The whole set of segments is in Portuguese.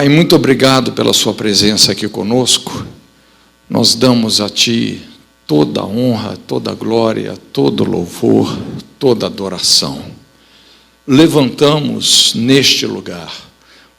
Pai, muito obrigado pela sua presença aqui conosco. Nós damos a Ti toda a honra, toda a glória, todo louvor, toda adoração. Levantamos neste lugar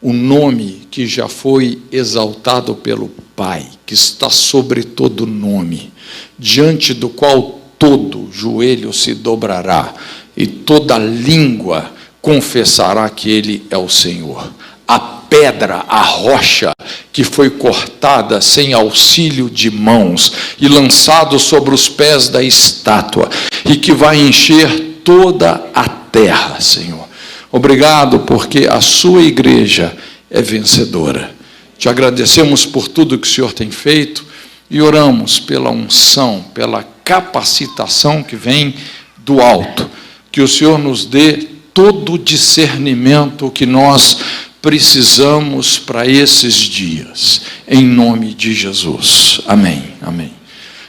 o nome que já foi exaltado pelo Pai, que está sobre todo nome, diante do qual todo joelho se dobrará e toda língua confessará que Ele é o Senhor. A pedra, a rocha que foi cortada sem auxílio de mãos e lançado sobre os pés da estátua e que vai encher toda a terra, Senhor. Obrigado porque a sua igreja é vencedora. Te agradecemos por tudo que o Senhor tem feito e oramos pela unção, pela capacitação que vem do alto, que o Senhor nos dê todo o discernimento que nós precisamos para esses dias, em nome de Jesus. Amém, amém.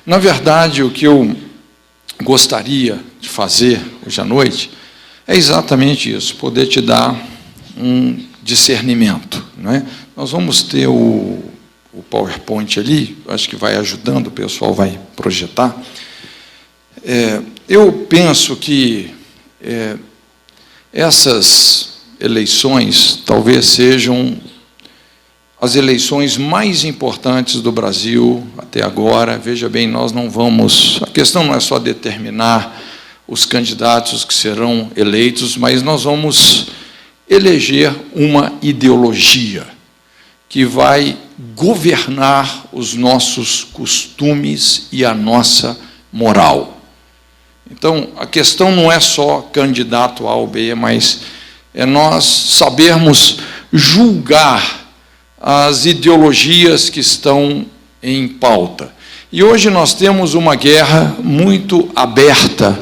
Na verdade, o que eu gostaria de fazer hoje à noite é exatamente isso, poder te dar um discernimento, não é? Nós vamos ter o PowerPoint ali, acho que vai ajudando, o pessoal vai projetar. Eu penso que essas eleições talvez sejam as eleições mais importantes do Brasil até agora. Veja bem, nós não vamos... A questão não é só determinar os candidatos que serão eleitos, mas nós vamos eleger uma ideologia que vai governar os nossos costumes e a nossa moral. Então, a questão não é só candidato A ou B, mas é nós sabermos julgar as ideologias que estão em pauta. E hoje nós temos uma guerra muito aberta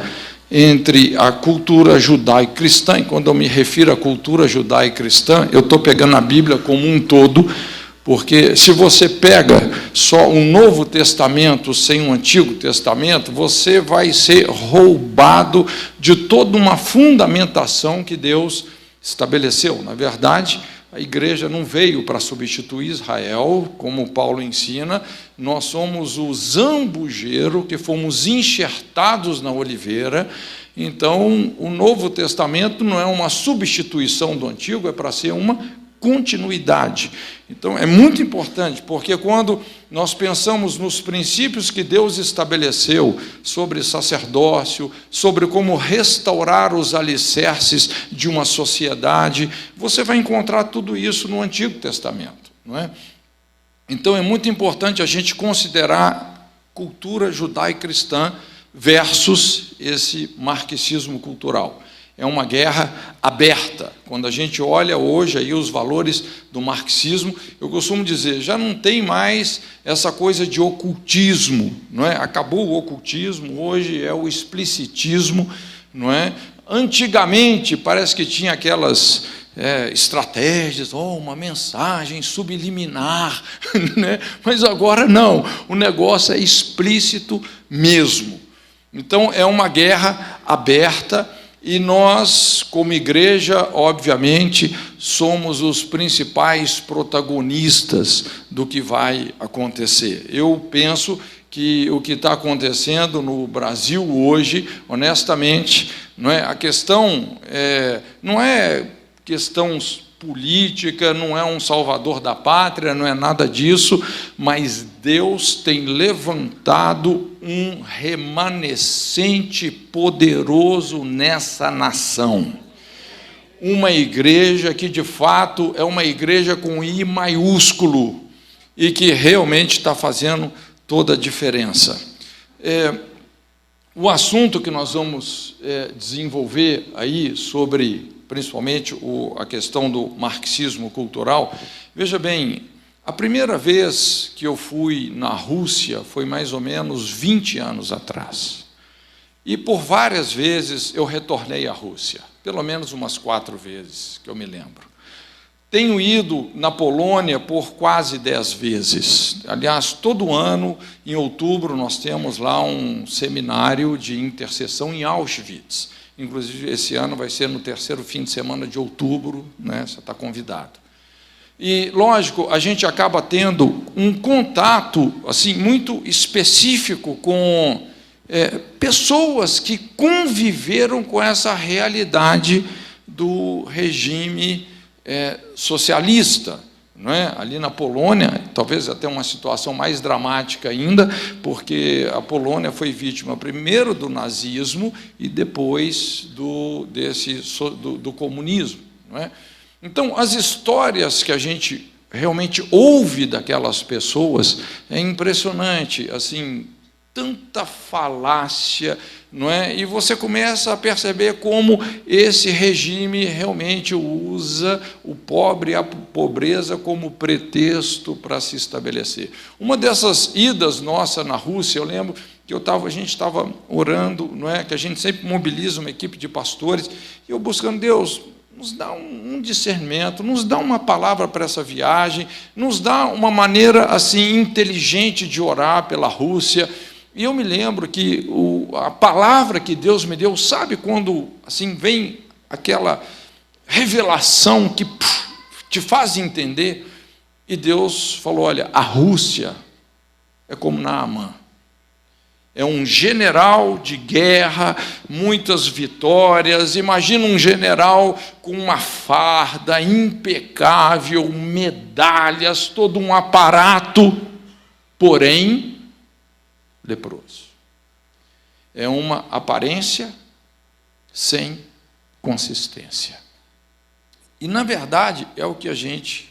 entre a cultura judaico-cristã, e quando eu me refiro à cultura judaico-cristã, eu estou pegando a Bíblia como um todo, porque se você pega só um Novo Testamento sem um Antigo Testamento, você vai ser roubado de toda uma fundamentação que Deus estabeleceu. Na verdade, a igreja não veio para substituir Israel, como Paulo ensina. Nós somos o zambujeiro que fomos enxertados na oliveira. Então, o Novo Testamento não é uma substituição do Antigo, é para ser uma continuidade. Então, é muito importante, porque quando nós pensamos nos princípios que Deus estabeleceu sobre sacerdócio, sobre como restaurar os alicerces de uma sociedade, você vai encontrar tudo isso no Antigo Testamento, não é? Então, é muito importante a gente considerar cultura judaico-cristã versus esse marxismo cultural. É uma guerra aberta. Quando a gente olha hoje aí os valores do marxismo, eu costumo dizer, já não tem mais essa coisa de ocultismo, não é? Acabou o ocultismo, hoje é o explicitismo, não é? Antigamente parece que tinha aquelas estratégias, uma mensagem subliminar, né? Mas agora não, o negócio é explícito mesmo. Então é uma guerra aberta. E nós, como igreja, obviamente, somos os principais protagonistas do que vai acontecer. Eu penso que o que está acontecendo no Brasil hoje, honestamente, não é a questão, não é questão política, não é um salvador da pátria, não é nada disso, mas Deus tem levantado um remanescente poderoso nessa nação. Uma igreja que, de fato, é uma igreja com I maiúsculo e que realmente está fazendo toda a diferença. O assunto que nós vamos desenvolver aí sobre, principalmente, a questão do marxismo cultural, veja bem, a primeira vez que eu fui na Rússia foi mais ou menos 20 anos atrás. E por várias vezes eu retornei à Rússia, pelo menos umas 4 vezes, que eu me lembro. Tenho ido na Polônia por quase 10 vezes. Aliás, todo ano, em outubro, nós temos lá um seminário de intercessão em Auschwitz. Inclusive, esse ano vai ser no 3º fim de semana de outubro, né? Você está convidado. E, lógico, a gente acaba tendo um contato assim muito específico com pessoas que conviveram com essa realidade do regime socialista. Não é? Ali na Polônia, talvez até uma situação mais dramática ainda, porque a Polônia foi vítima primeiro do nazismo e depois do comunismo. Não é? Então, as histórias que a gente realmente ouve daquelas pessoas é impressionante, assim, tanta falácia, não é? E você começa a perceber como esse regime realmente usa o pobre e a pobreza como pretexto para se estabelecer. Uma dessas idas nossa na Rússia, eu lembro que a gente estava orando, não é? Que a gente sempre mobiliza uma equipe de pastores, e eu buscando Deus, nos dá um discernimento, nos dá uma palavra para essa viagem, nos dá uma maneira assim inteligente de orar pela Rússia. E eu me lembro que a palavra que Deus me deu, sabe quando assim vem aquela revelação que te faz entender? E Deus falou: olha, a Rússia é como Naamã. É um general de guerra, muitas vitórias. Imagina um general com uma farda impecável, medalhas, todo um aparato, porém leproso. É uma aparência sem consistência. E, na verdade, é o que a gente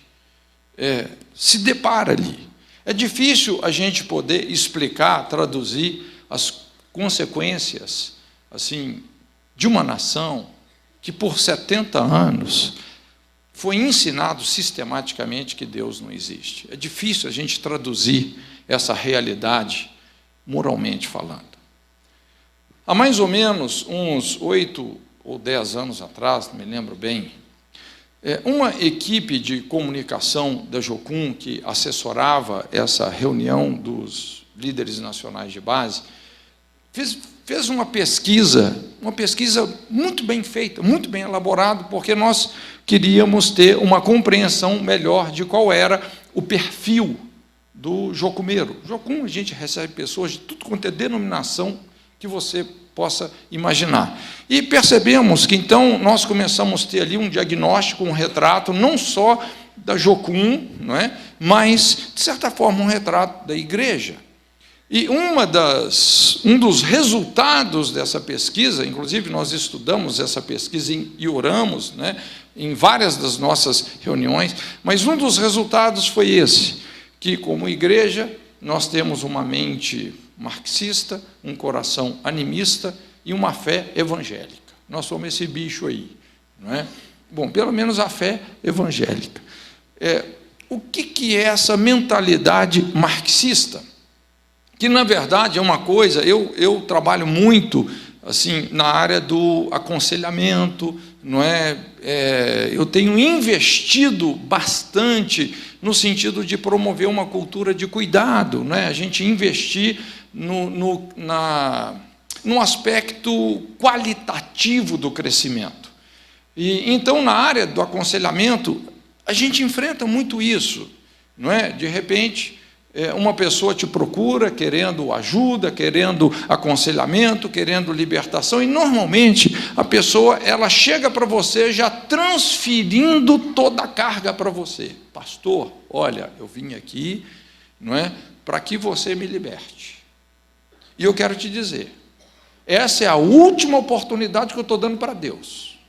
se depara ali. É difícil a gente poder explicar, traduzir as consequências assim, de uma nação que, por 70 anos, foi ensinado sistematicamente que Deus não existe. É difícil a gente traduzir essa realidade moralmente falando. Há mais ou menos uns 8 ou 10 anos atrás, não me lembro bem, uma equipe de comunicação da Jocum, que assessorava essa reunião dos líderes nacionais de base, fez uma pesquisa muito bem feita, muito bem elaborada, porque nós queríamos ter uma compreensão melhor de qual era o perfil do jocumeiro. Jocum, a gente recebe pessoas de tudo quanto é denominação que você possa imaginar. E percebemos que, então, nós começamos a ter ali um diagnóstico, um retrato, não só da Jocum, não é? Mas, de certa forma, um retrato da igreja. E um dos resultados dessa pesquisa, inclusive nós estudamos essa pesquisa e oramos, né, em várias das nossas reuniões, mas um dos resultados foi esse, que, como igreja, nós temos uma mente marxista, um coração animista e uma fé evangélica. Nós somos esse bicho aí, não é? Bom, pelo menos a fé evangélica. O que é essa mentalidade marxista? Que, na verdade, é uma coisa, eu trabalho muito assim, na área do aconselhamento, não é? Eu tenho investido bastante no sentido de promover uma cultura de cuidado, não é? A gente investir no aspecto qualitativo do crescimento. E então, na área do aconselhamento, a gente enfrenta muito isso, não é? De repente, uma pessoa te procura querendo ajuda, querendo aconselhamento, querendo libertação, e normalmente a pessoa ela chega para você já transferindo toda a carga para você. Pastor, olha, eu vim aqui, não é, para que você me liberte. E eu quero te dizer, essa é a última oportunidade que eu estou dando para Deus,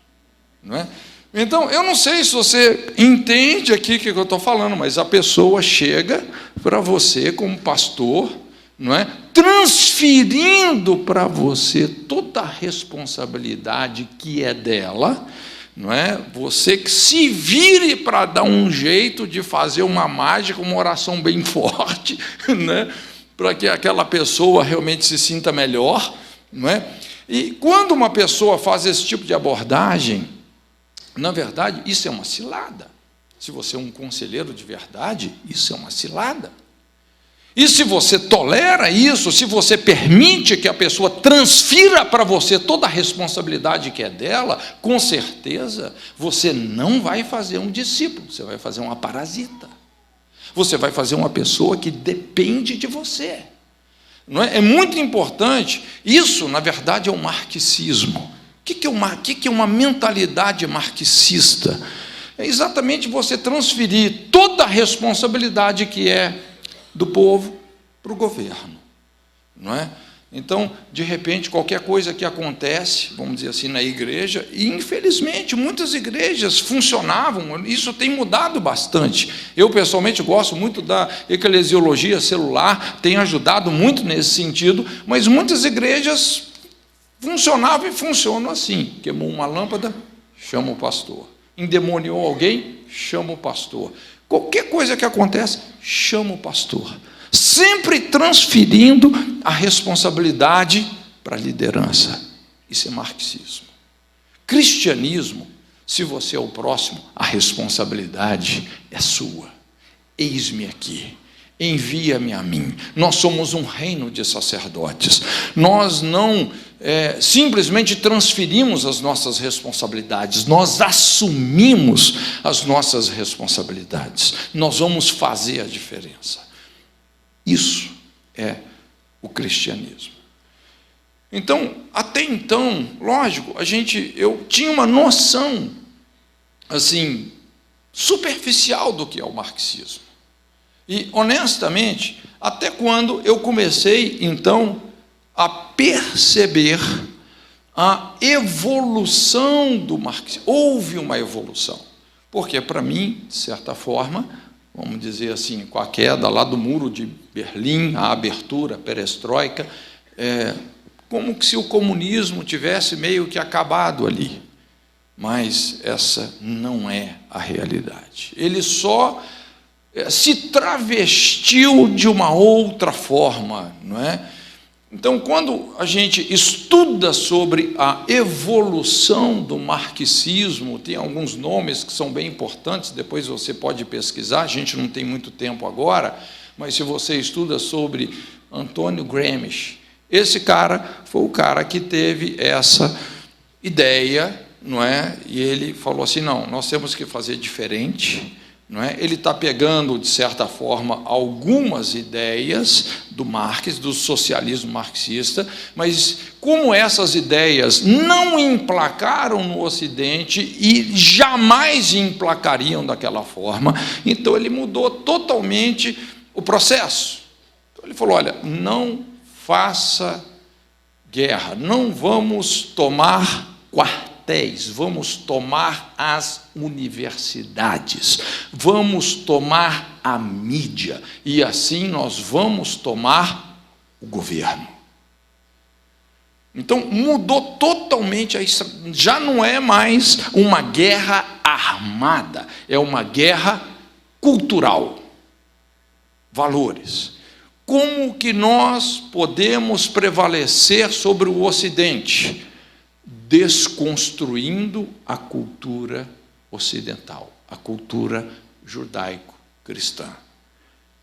não é? Então, eu não sei se você entende aqui o que eu estou falando, mas a pessoa chega para você como pastor, não é? Transferindo para você toda a responsabilidade que é dela, não é? Você que se vire para dar um jeito de fazer uma mágica, uma oração bem forte, né? Para que aquela pessoa realmente se sinta melhor, não é? E quando uma pessoa faz esse tipo de abordagem, na verdade, isso é uma cilada. Se você é um conselheiro de verdade, isso é uma cilada. E se você tolera isso, se você permite que a pessoa transfira para você toda a responsabilidade que é dela, com certeza você não vai fazer um discípulo, você vai fazer uma parasita. Você vai fazer uma pessoa que depende de você. Não é? É muito importante. Isso, na verdade, é o marxismo. O que é uma mentalidade marxista? É exatamente você transferir toda a responsabilidade que é do povo para o governo, não é? Então, de repente, qualquer coisa que acontece, vamos dizer assim, na igreja, e infelizmente muitas igrejas funcionavam, isso tem mudado bastante. Eu, pessoalmente, gosto muito da eclesiologia celular, tem ajudado muito nesse sentido, mas muitas igrejas funcionavam e funcionam assim: queimou uma lâmpada, chama o pastor. Endemoniou alguém, chama o pastor. Qualquer coisa que acontece, chama o pastor. Sempre transferindo a responsabilidade para a liderança. Isso é marxismo. Cristianismo, se você é o próximo, a responsabilidade é sua. Eis-me aqui, envia-me a mim. Nós somos um reino de sacerdotes. Nós não simplesmente transferimos as nossas responsabilidades, nós assumimos as nossas responsabilidades. Nós vamos fazer a diferença. Isso é o cristianismo. Então, até então, lógico, eu tinha uma noção, assim, superficial do que é o marxismo. E, honestamente, até quando eu comecei, então, a perceber a evolução do marxismo. Houve uma evolução. Porque, para mim, de certa forma, vamos dizer assim, com a queda lá do muro de Berlim, a abertura, a perestroika, como que se o comunismo tivesse meio que acabado ali. Mas essa não é a realidade. Ele só se travestiu de uma outra forma, não é? Então, quando a gente estuda sobre a evolução do marxismo, tem alguns nomes que são bem importantes, depois você pode pesquisar, a gente não tem muito tempo agora, mas se você estuda sobre Antônio Gramsci, esse cara foi o cara que teve essa ideia, não é? E ele falou assim: não, nós temos que fazer diferente. Não é? Ele está pegando, de certa forma, algumas ideias do Marx, do socialismo marxista, mas como essas ideias não emplacaram no Ocidente e jamais emplacariam daquela forma, então ele mudou totalmente o processo. Então ele falou: olha, não faça guerra, não vamos tomar quartéis, vamos tomar as universidades, vamos tomar a mídia, e assim nós vamos tomar o governo. Então mudou totalmente, já não é mais uma guerra armada, é uma guerra cultural. Valores. Como que nós podemos prevalecer sobre o Ocidente? Desconstruindo a cultura ocidental, a cultura judaico-cristã.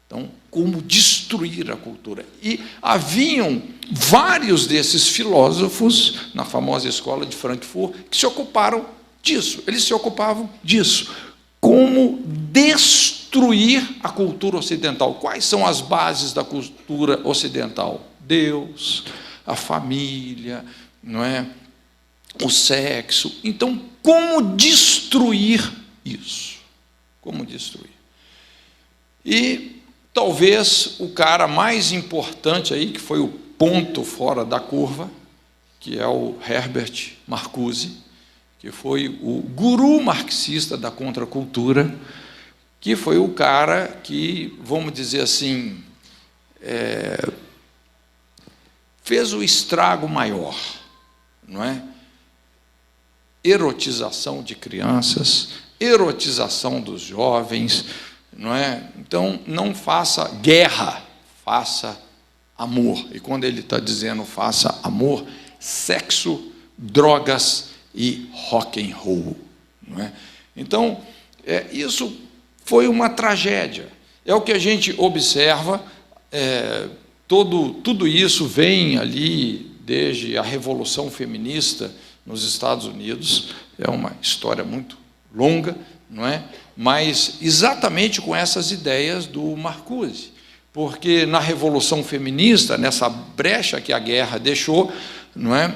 Então, como destruir a cultura? E haviam vários desses filósofos, na famosa escola de Frankfurt, que se ocuparam disso. Eles se ocupavam disso. Como destruir a cultura ocidental. Quais são as bases da cultura ocidental? Deus, a família, não é? O sexo. Então, como destruir isso? Como destruir? E talvez o cara mais importante aí, que foi o ponto fora da curva, que é o Herbert Marcuse, que foi o guru marxista da contracultura, que foi o cara que, vamos dizer assim, fez o estrago maior, não é? Erotização de crianças, erotização dos jovens, não é? Então, não faça guerra, faça amor. E quando ele está dizendo faça amor, sexo, drogas e rock and roll, não é? Então, isso foi uma tragédia. É o que a gente observa tudo isso vem ali desde a Revolução Feminista nos Estados Unidos, é uma história muito longa, não é? Mas exatamente com essas ideias do Marcuse, porque na Revolução Feminista, nessa brecha que a guerra deixou, não é?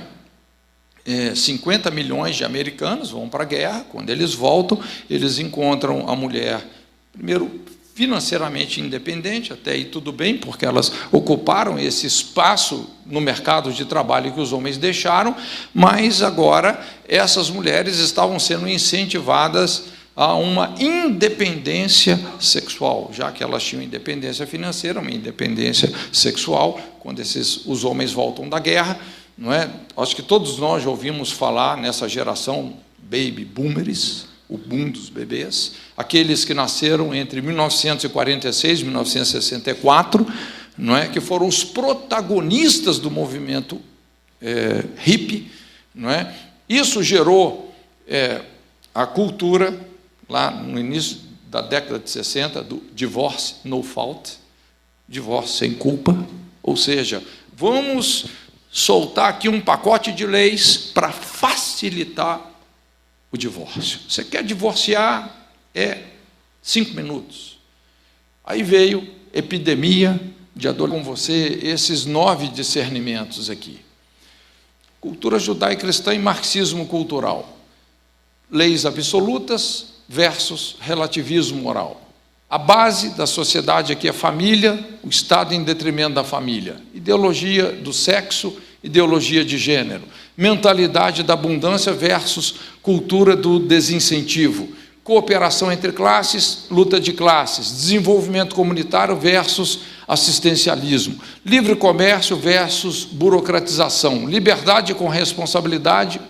50 milhões de americanos vão para a guerra. Quando eles voltam, eles encontram a mulher, primeiro, financeiramente independente, até aí tudo bem, porque elas ocuparam esse espaço no mercado de trabalho que os homens deixaram, mas agora essas mulheres estavam sendo incentivadas a uma independência sexual, já que elas tinham independência financeira, uma independência sexual, quando os homens voltam da guerra, não é? Acho que todos nós já ouvimos falar nessa geração baby boomers, o boom dos bebês, aqueles que nasceram entre 1946 e 1964, não é? Que foram os protagonistas do movimento hippie, não é? Isso gerou a cultura, lá no início da década de 60, do divorce no fault, divórcio sem culpa, ou seja, vamos soltar aqui um pacote de leis para facilitar o divórcio. Você quer divorciar? 5 minutos. Aí veio epidemia de adolescência, com você esses 9 discernimentos aqui. Cultura judaico-cristã e marxismo cultural. Leis absolutas versus relativismo moral. A base da sociedade aqui é a família, o Estado em detrimento da família. Ideologia do sexo, ideologia de gênero. Mentalidade da abundância versus cultura do desincentivo. Cooperação entre classes, luta de classes. Desenvolvimento comunitário versus assistencialismo. Livre comércio versus burocratização. Liberdade com responsabilidade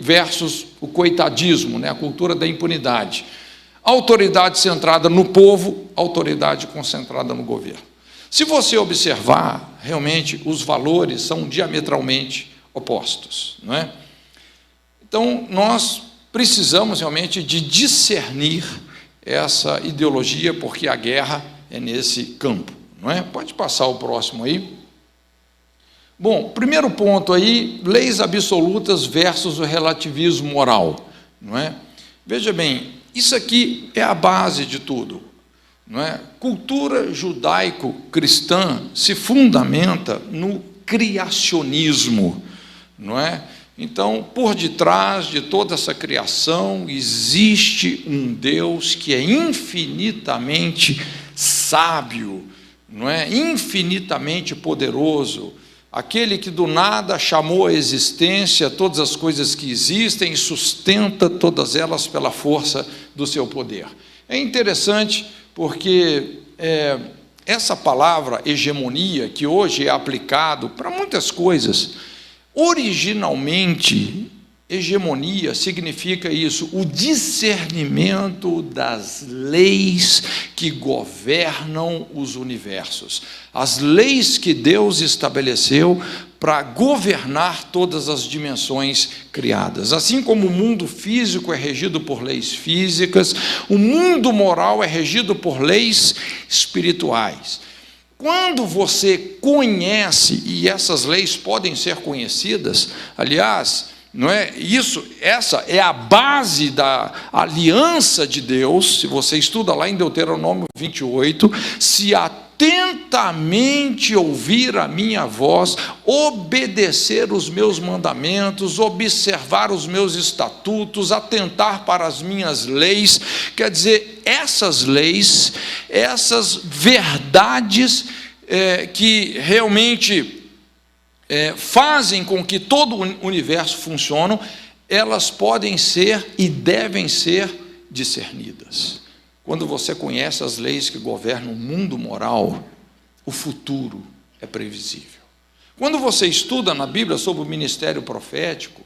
versus o coitadismo, né? A cultura da impunidade. Autoridade centrada no povo, autoridade concentrada no governo. Se você observar, realmente, os valores são diametralmente opostos, não é? Então, nós precisamos realmente de discernir essa ideologia, porque a guerra é nesse campo, não é? Pode passar o próximo aí. Bom, primeiro ponto aí, leis absolutas versus o relativismo moral, não é? Veja bem, isso aqui é a base de tudo, não é? Cultura judaico-cristã se fundamenta no criacionismo, não é? Então, por detrás de toda essa criação existe um Deus que é infinitamente sábio, não é? Infinitamente poderoso, aquele que do nada chamou à existência todas as coisas que existem e sustenta todas elas pela força do seu poder. É interessante porque essa palavra hegemonia, que hoje é aplicado para muitas coisas, originalmente, hegemonia significa isso, o discernimento das leis que governam os universos. As leis que Deus estabeleceu para governar todas as dimensões criadas. Assim como o mundo físico é regido por leis físicas, o mundo moral é regido por leis espirituais. Quando você conhece, e essas leis podem ser conhecidas, aliás, não é isso? Essa é a base da aliança de Deus. Se você estuda lá em Deuteronômio 28, se atentamente ouvir a minha voz, obedecer os meus mandamentos, observar os meus estatutos, atentar para as minhas leis, quer dizer, essas leis, essas verdades que realmente fazem com que todo o universo funcione, elas podem ser e devem ser discernidas. Quando você conhece as leis que governam o mundo moral, o futuro é previsível. Quando você estuda na Bíblia sobre o ministério profético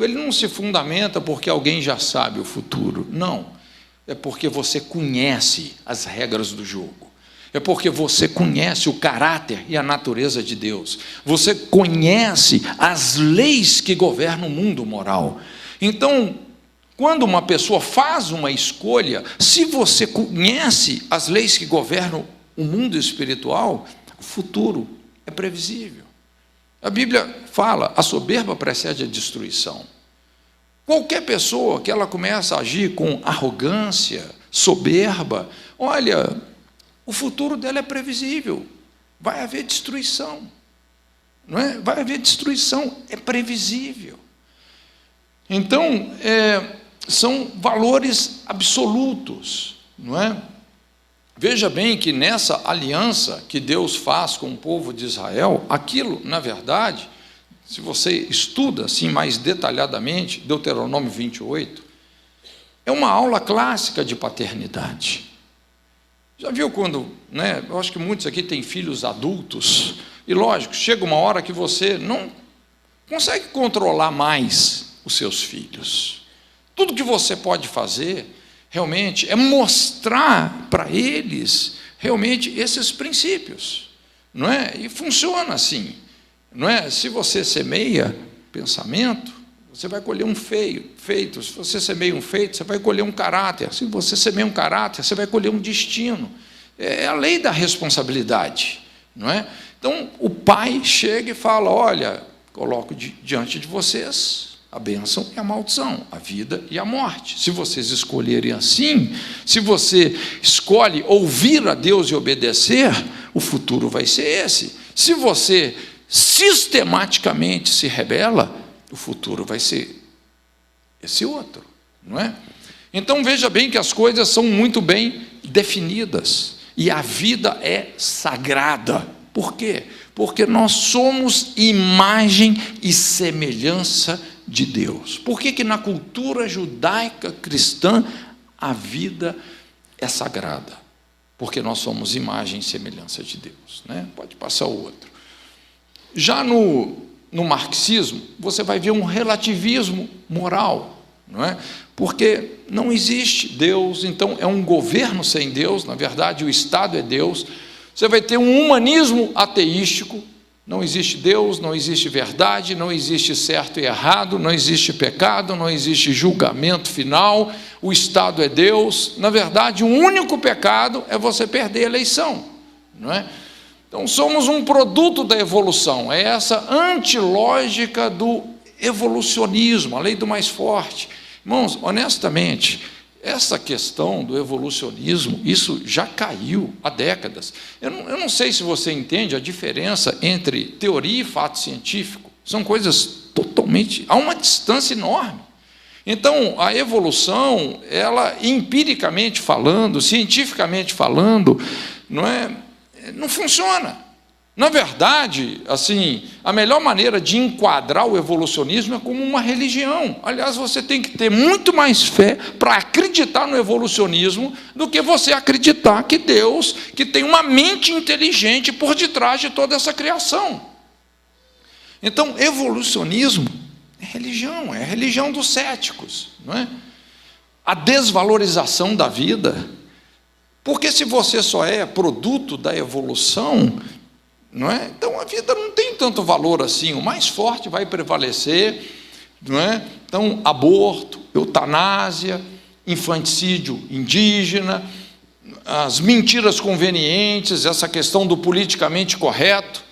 ele não se fundamenta porque alguém já sabe o futuro, não. É porque você conhece as regras do jogo. É porque você conhece o caráter e a natureza de Deus. Você conhece as leis que governam o mundo moral. Então, quando uma pessoa faz uma escolha, se você conhece as leis que governam o mundo espiritual, o futuro é previsível. A Bíblia fala, a soberba precede a destruição. Qualquer pessoa que ela começa a agir com arrogância, soberba, olha, o futuro dela é previsível, vai haver destruição, não é? Vai haver destruição, é previsível. Então, são valores absolutos, não é? Veja bem que nessa aliança que Deus faz com o povo de Israel, aquilo, na verdade, se você estuda assim mais detalhadamente, Deuteronômio 28, é uma aula clássica de paternidade. Já viu quando, né, eu acho que muitos aqui têm filhos adultos, e lógico, chega uma hora que você não consegue controlar mais os seus filhos. Tudo que você pode fazer, realmente, é mostrar para eles, realmente, esses princípios, não é? E funciona assim, não é? Se você semeia pensamento, você vai colher um feito. Se você semeia um feito, você vai colher um caráter. Se você semeia um caráter, você vai colher um destino. É a lei da responsabilidade, não é? Então, o pai chega e fala, olha, coloco diante de vocês a bênção e a maldição, a vida e a morte. Se vocês escolherem assim, se você escolhe ouvir a Deus e obedecer, o futuro vai ser esse. Se você sistematicamente se rebela, o futuro vai ser esse outro, não é? Então veja bem que as coisas são muito bem definidas, e a vida é sagrada. Por quê? Porque nós somos imagem e semelhança de Deus. Por que na cultura judaica cristã a vida é sagrada? Porque nós somos imagem e semelhança de Deus, né? Pode passar o outro. Já no marxismo, você vai ver um relativismo moral, não é? Porque não existe Deus, então é um governo sem Deus, na verdade o Estado é Deus. Você vai ter um humanismo ateístico, não existe Deus, não existe verdade, não existe certo e errado, não existe pecado, não existe julgamento final, o Estado é Deus. Na verdade, o único pecado é você perder a eleição, não é? Então, somos um produto da evolução, é essa antilógica do evolucionismo, a lei do mais forte. Irmãos, honestamente, essa questão do evolucionismo, isso já caiu há décadas. Eu não sei se você entende a diferença entre teoria e fato científico. São coisas totalmente... há uma distância enorme. Então, a evolução, ela, empiricamente falando, cientificamente falando, não funciona. Na verdade, assim, a melhor maneira de enquadrar o evolucionismo é como uma religião. Aliás, você tem que ter muito mais fé para acreditar no evolucionismo do que você acreditar que Deus, que tem uma mente inteligente por detrás de toda essa criação. Então, evolucionismo é a religião dos céticos, não é? A desvalorização da vida. Porque se você só é produto da evolução, não é? Então a vida não tem tanto valor assim, o mais forte vai prevalecer, não é? Então, aborto, eutanásia, infanticídio indígena, as mentiras convenientes, essa questão do politicamente correto,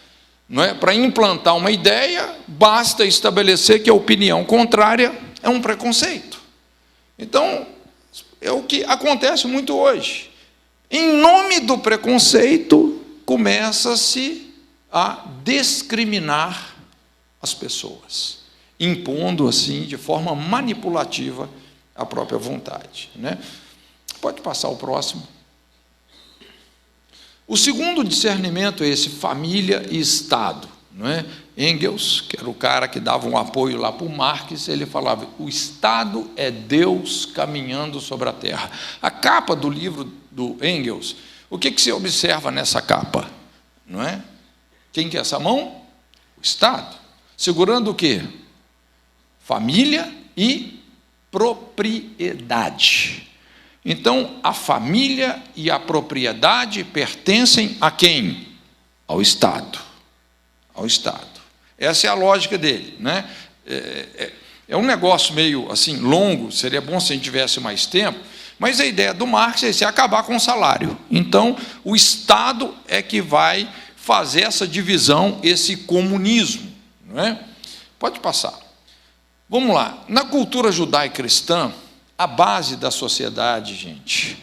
não é? Para implantar uma ideia, basta estabelecer que a opinião contrária é um preconceito. Então, é o que acontece muito hoje. Em nome do preconceito, começa-se a discriminar as pessoas, impondo assim, de forma manipulativa, a própria vontade, né? Pode passar o próximo. O segundo discernimento é esse, família e Estado, não é? Engels, que era o cara que dava um apoio lá para o Marx, ele falava, o Estado é Deus caminhando sobre a terra. A capa do livro do Engels, o que se observa nessa capa? Não é? Quem que é essa mão? O Estado. Segurando o quê? Família e propriedade. Então, a família e a propriedade pertencem a quem? Ao Estado. Ao Estado. Essa é a lógica dele, né? É um negócio meio assim longo, seria bom se a gente tivesse mais tempo, Mas a ideia do Marx é acabar com o salário. Então, o Estado é que vai fazer essa divisão, esse comunismo, não é? Pode passar. Vamos lá. Na cultura judaico-cristã, a base da sociedade, gente,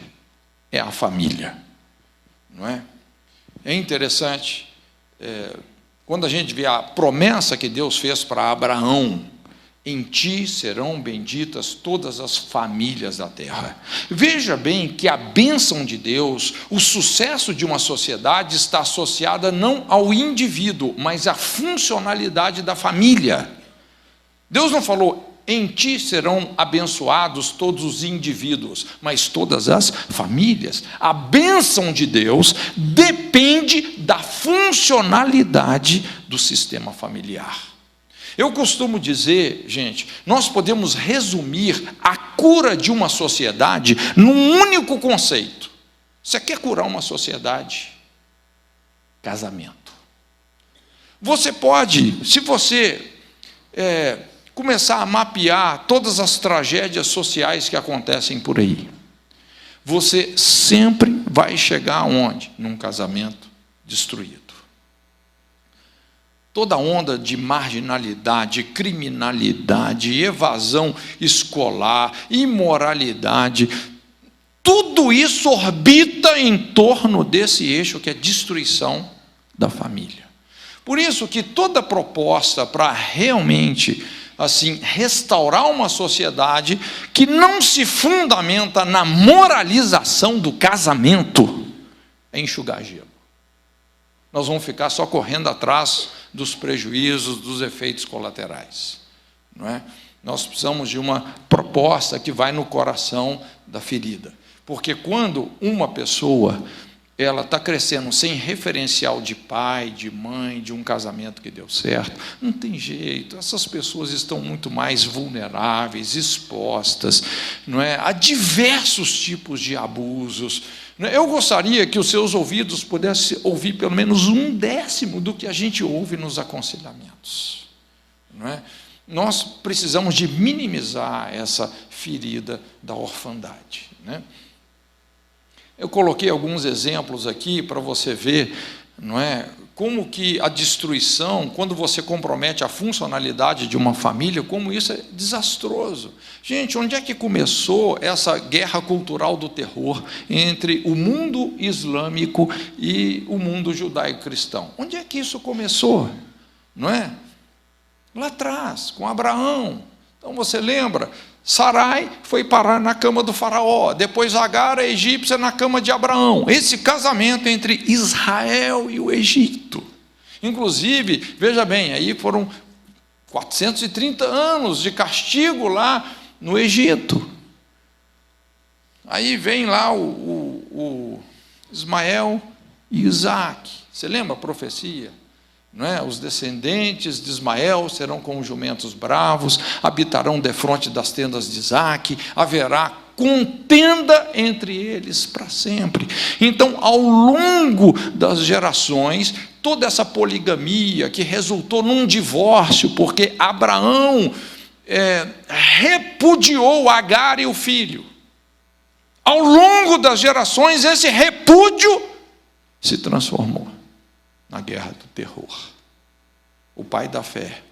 é a família, não é? É interessante, quando a gente vê a promessa que Deus fez para Abraão: em ti serão benditas todas as famílias da terra. Veja bem que a bênção de Deus, o sucesso de uma sociedade está associada não ao indivíduo, mas à funcionalidade da família. Deus não falou: em ti serão abençoados todos os indivíduos, mas todas as famílias. A bênção de Deus depende da funcionalidade do sistema familiar. Eu costumo dizer, gente, nós podemos resumir a cura de uma sociedade num único conceito. Você quer curar uma sociedade? Casamento. Você pode, se você começar a mapear todas as tragédias sociais que acontecem por aí, você sempre vai chegar aonde? Num casamento destruído. Toda onda de marginalidade, criminalidade, evasão escolar, imoralidade, tudo isso orbita em torno desse eixo que é destruição da família. Por isso que toda proposta para realmente assim restaurar uma sociedade que não se fundamenta na moralização do casamento é enxugar gelo. Nós vamos ficar só correndo atrás dos prejuízos, dos efeitos colaterais, não é? Nós precisamos de uma proposta que vai no coração da ferida, porque quando uma pessoa ela está crescendo sem referencial de pai, de mãe, de um casamento que deu certo, não tem jeito, essas pessoas estão muito mais vulneráveis, expostas, não é, a diversos tipos de abusos. Eu gostaria que os seus ouvidos pudessem ouvir pelo menos 1/10 do que a gente ouve nos aconselhamentos, não é? Nós precisamos de minimizar essa ferida da orfandade, né? Eu coloquei alguns exemplos aqui para você ver, não é, como que a destruição, quando você compromete a funcionalidade de uma família, como isso é desastroso. Gente, onde é que começou essa guerra cultural do terror entre o mundo islâmico e o mundo judaico-cristão? Onde é que isso começou? Não é? Lá atrás, com Abraão. Então você lembra? Sarai foi parar na cama do faraó, depois Agar, a egípcia, na cama de Abraão. Esse casamento entre Israel e o Egito. Inclusive, veja bem, aí foram 430 anos de castigo lá no Egito. Aí vem lá o Ismael e Isaac. Você lembra a profecia? Não é? Os descendentes de Ismael serão como jumentos bravos, habitarão defronte das tendas de Isaque, haverá contenda entre eles para sempre. Então, ao longo das gerações, toda essa poligamia que resultou num divórcio, porque Abraão repudiou Agar e o filho. Ao longo das gerações, esse repúdio se transformou na guerra do terror. O pai da fé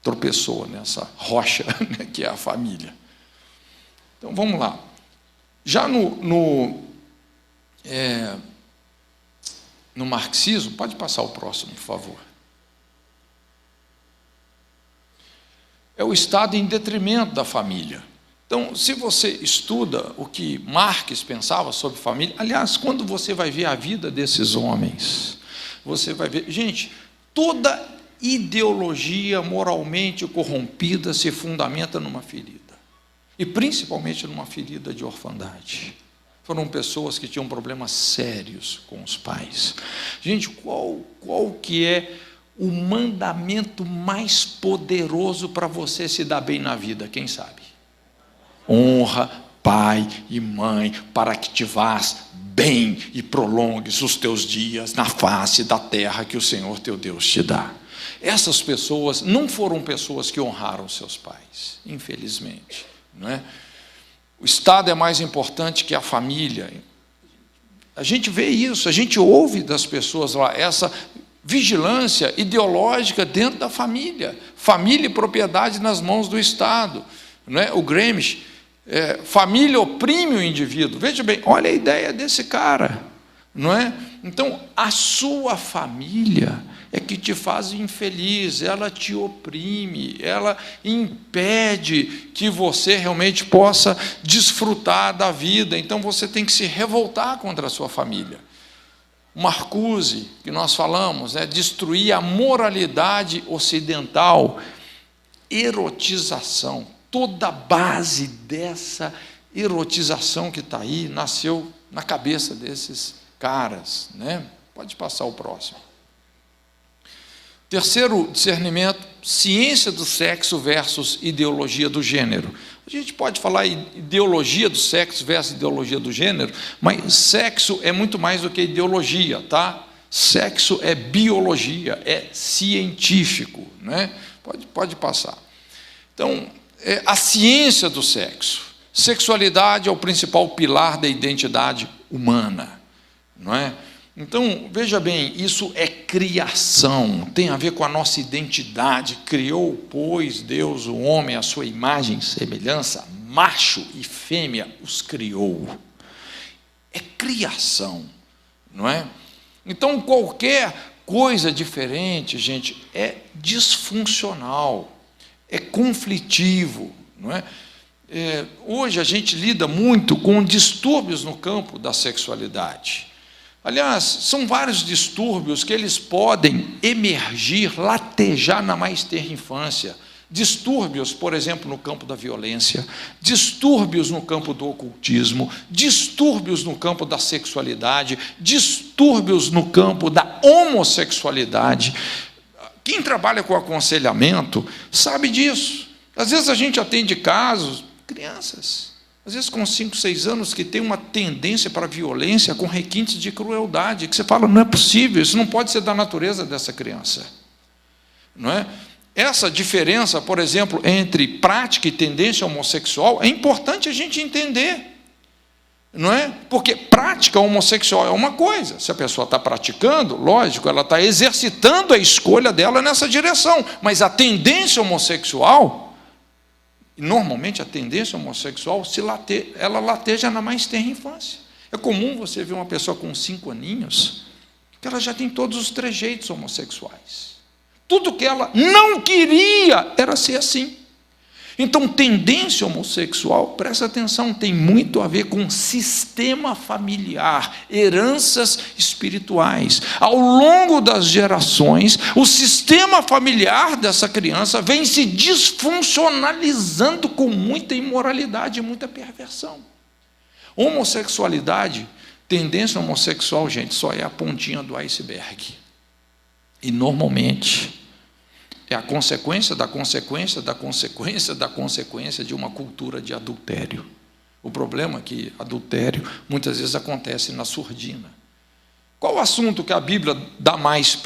tropeçou nessa rocha, né, que é a família. Então vamos lá. Já no marxismo, pode passar o próximo, por favor. É o Estado em detrimento da família. Então, se você estuda o que Marx pensava sobre família, aliás, quando você vai ver a vida desses homens, você vai ver, gente, toda ideologia moralmente corrompida se fundamenta numa ferida, e principalmente numa ferida de orfandade. Foram pessoas que tinham problemas sérios com os pais. Gente, qual que é o mandamento mais poderoso para você se dar bem na vida? Quem sabe? Honra pai e mãe, para que te vás bem e prolongues os teus dias na face da terra que o Senhor teu Deus te dá. Essas pessoas não foram pessoas que honraram seus pais, infelizmente, não é? O Estado é mais importante que a família. A gente vê isso, a gente ouve das pessoas lá, essa vigilância ideológica dentro da família. Família e propriedade nas mãos do Estado. Não é? O Gramsci, família oprime o indivíduo. Veja bem, olha a ideia desse cara. Não é? Então, a sua família é que te faz infeliz, ela te oprime, ela impede que você realmente possa desfrutar da vida. Então, você tem que se revoltar contra a sua família. Marcuse, que nós falamos, destruir a moralidade ocidental, erotização. Toda a base dessa erotização que está aí nasceu na cabeça desses caras, né? Pode passar o próximo. Terceiro discernimento, ciência do sexo versus ideologia do gênero. A gente pode falar ideologia do sexo versus ideologia do gênero, mas sexo é muito mais do que ideologia, tá? Sexo é biologia, é científico, né? Pode passar. Então, a ciência do sexo. Sexualidade é o principal pilar da identidade humana, não é? Então, veja bem, isso é criação, tem a ver com a nossa identidade. Criou, pois, Deus, o homem, à sua imagem e semelhança, macho e fêmea os criou. É criação, não é? Então, qualquer coisa diferente, gente, é disfuncional, é conflitivo, não é? Hoje a gente lida muito com distúrbios no campo da sexualidade. Aliás, são vários distúrbios que eles podem emergir, latejar na mais tenra infância. Distúrbios, por exemplo, no campo da violência, distúrbios no campo do ocultismo, distúrbios no campo da sexualidade, distúrbios no campo da homossexualidade. Quem trabalha com aconselhamento sabe disso. Às vezes a gente atende casos, crianças, às vezes com 5, 6 anos, que tem uma tendência para a violência com requintes de crueldade, que você fala, não é possível, isso não pode ser da natureza dessa criança. Não é? Essa diferença, por exemplo, entre prática e tendência homossexual, é importante a gente entender. Não é? Porque prática homossexual é uma coisa. Se a pessoa está praticando, lógico, ela está exercitando a escolha dela nessa direção. Mas a tendência homossexual, normalmente a tendência homossexual, ela lateja na mais tenra infância. É comum você ver uma pessoa com 5 aninhos, que ela já tem todos os trejeitos homossexuais. Tudo que ela não queria era ser assim. Então, tendência homossexual, presta atenção, tem muito a ver com sistema familiar, heranças espirituais. Ao longo das gerações, o sistema familiar dessa criança vem se disfuncionalizando com muita imoralidade e muita perversão. Homossexualidade, tendência homossexual, gente, só é a pontinha do iceberg. E, normalmente, é a consequência da consequência da consequência da consequência de uma cultura de adultério. O problema é que adultério muitas vezes acontece na surdina. Qual o assunto que a Bíblia dá mais,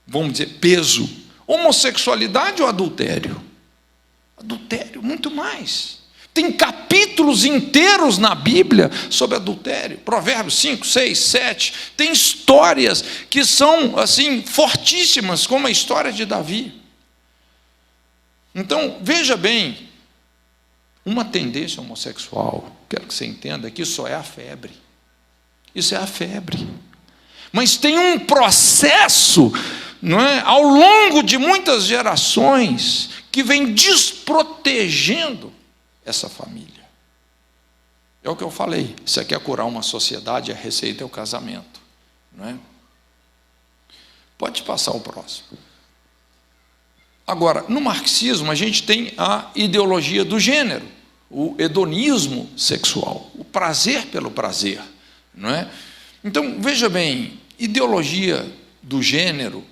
vamos dizer, peso? Homossexualidade ou adultério? Adultério, muito mais. Tem capítulos inteiros na Bíblia sobre adultério. Provérbios 5, 6, 7. Tem histórias que são assim fortíssimas, como a história de Davi. Então, veja bem, uma tendência homossexual, quero que você entenda que isso só é a febre. Isso é a febre. Mas tem um processo, não é, ao longo de muitas gerações, que vem desprotegendo essa família. É o que eu falei, você quer curar uma sociedade, a receita é o casamento. Não é? Pode passar o próximo. Agora, no marxismo, a gente tem a ideologia do gênero, o hedonismo sexual, o prazer pelo prazer. Não é? Então, veja bem, ideologia do gênero,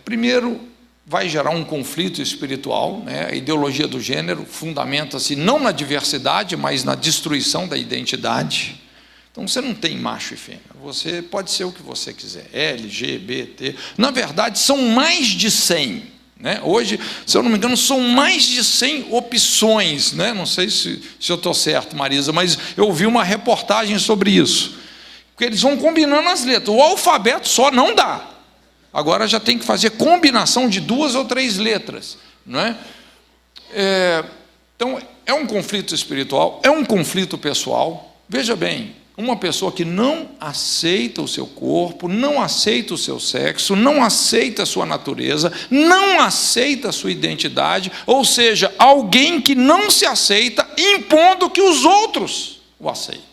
primeiro, vai gerar um conflito espiritual, né? A ideologia do gênero fundamenta-se não na diversidade, mas na destruição da identidade. Então, você não tem macho e fêmea, você pode ser o que você quiser, L, G, B, T. Na verdade, são mais de 100. né? Hoje, se eu não me engano, são mais de 100 opções, né? Não sei se eu estou certo, Marisa, mas eu vi uma reportagem sobre isso, porque eles vão combinando as letras. O alfabeto só não dá, agora já tem que fazer combinação de 2 ou 3 letras, não é? Então, é um conflito espiritual, é um conflito pessoal. Veja bem, uma pessoa que não aceita o seu corpo, não aceita o seu sexo, não aceita a sua natureza, não aceita a sua identidade, ou seja, alguém que não se aceita impondo que os outros o aceitem.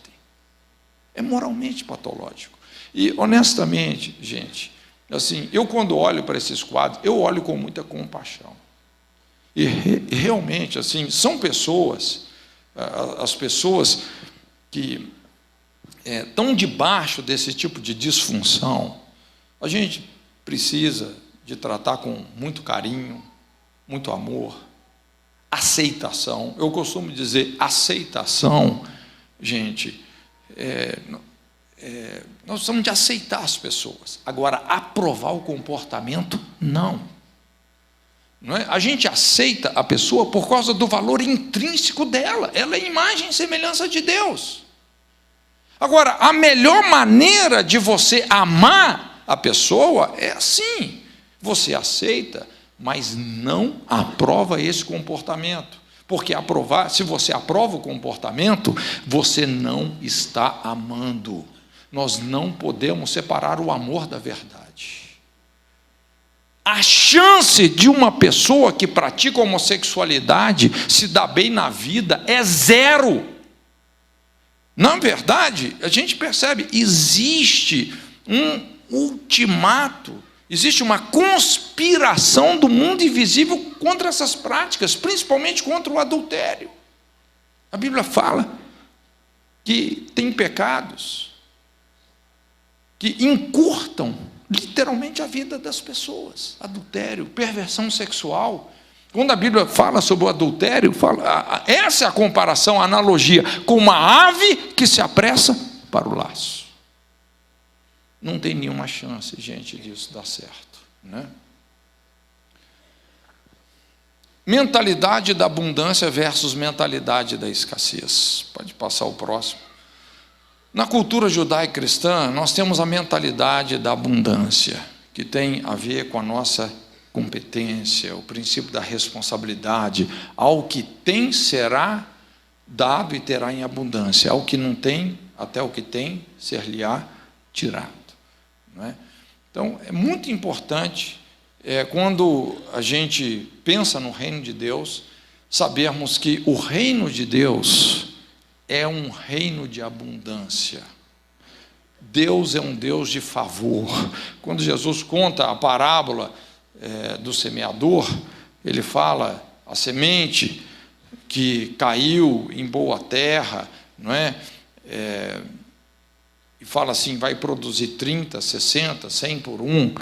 É moralmente patológico. E, honestamente, gente, assim, eu quando olho para esses quadros, eu olho com muita compaixão. E realmente, assim, são pessoas, as pessoas que estão debaixo desse tipo de disfunção, a gente precisa de tratar com muito carinho, muito amor, aceitação. Eu costumo dizer, aceitação, gente, nós precisamos de aceitar as pessoas. Agora, aprovar o comportamento, não. Não é? A gente aceita a pessoa por causa do valor intrínseco dela. Ela é imagem e semelhança de Deus. Agora, a melhor maneira de você amar a pessoa é assim: você aceita, mas não aprova esse comportamento. Porque se você aprova o comportamento, você não está amando. Nós não podemos separar o amor da verdade. A chance de uma pessoa que pratica homossexualidade se dar bem na vida é 0. Na verdade, a gente percebe, existe um ultimato, existe uma conspiração do mundo invisível contra essas práticas, principalmente contra o adultério. A Bíblia fala que tem pecados que encurtam literalmente a vida das pessoas. Adultério, perversão sexual. Quando a Bíblia fala sobre o adultério, essa é a comparação, a analogia, com uma ave que se apressa para o laço. Não tem nenhuma chance, gente, disso dar certo, né? Mentalidade da abundância versus mentalidade da escassez. Pode passar o próximo. Na cultura judaica cristã, nós temos a mentalidade da abundância, que tem a ver com a nossa competência, o princípio da responsabilidade. Ao que tem será dado e terá em abundância, ao que não tem, até o que tem ser-lhe-á tirado. Não é? Então, é muito importante, quando a gente pensa no reino de Deus, sabermos que o reino de Deus é um reino de abundância. Deus é um Deus de favor. Quando Jesus conta a parábola do semeador, ele fala a semente que caiu em boa terra, não é? E fala assim, vai produzir 30, 60, 100 por 1.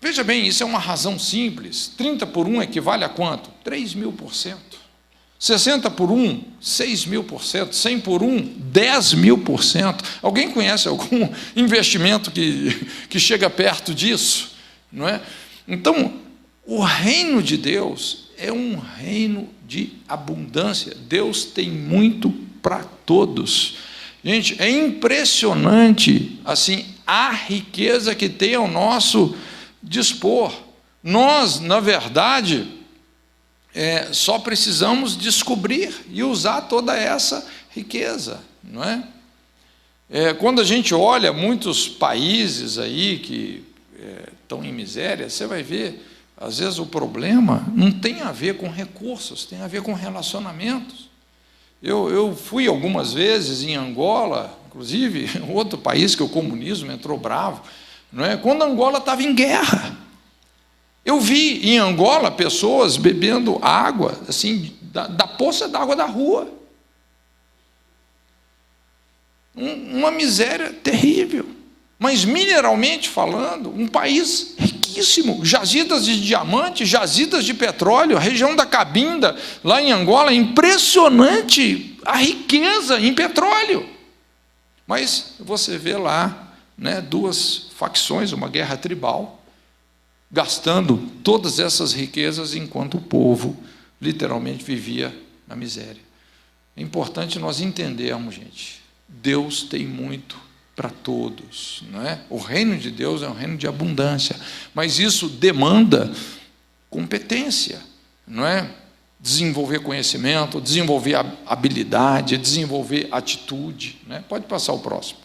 Veja bem, isso é uma razão simples. 30 por 1 equivale a quanto? 3.000%. 60 por 1, 6.000%, 100 por 1, 10.000%. Alguém conhece algum investimento que chega perto disso? Não é? Então, o reino de Deus é um reino de abundância. Deus tem muito para todos. Gente, é impressionante assim a riqueza que tem ao nosso dispor. Nós, na verdade, só precisamos descobrir e usar toda essa riqueza, não é? Quando a gente olha muitos países aí que estão em miséria, você vai ver, às vezes o problema não tem a ver com recursos, tem a ver com relacionamentos. Eu fui algumas vezes em Angola, inclusive outro país que o comunismo entrou bravo, não é? Quando Angola estava em guerra. Eu vi em Angola pessoas bebendo água, assim, da poça d'água da rua. Uma miséria terrível. Mas mineralmente falando, um país riquíssimo, jazidas de diamante, jazidas de petróleo, a região da Cabinda, lá em Angola, impressionante a riqueza em petróleo. Mas você vê lá, né, duas facções, uma guerra tribal, gastando todas essas riquezas enquanto o povo literalmente vivia na miséria. É importante nós entendermos, gente, Deus tem muito para todos, não é? O reino de Deus é um reino de abundância, mas isso demanda competência, não é? Desenvolver conhecimento, desenvolver habilidade, desenvolver atitude, né? Pode passar o próximo.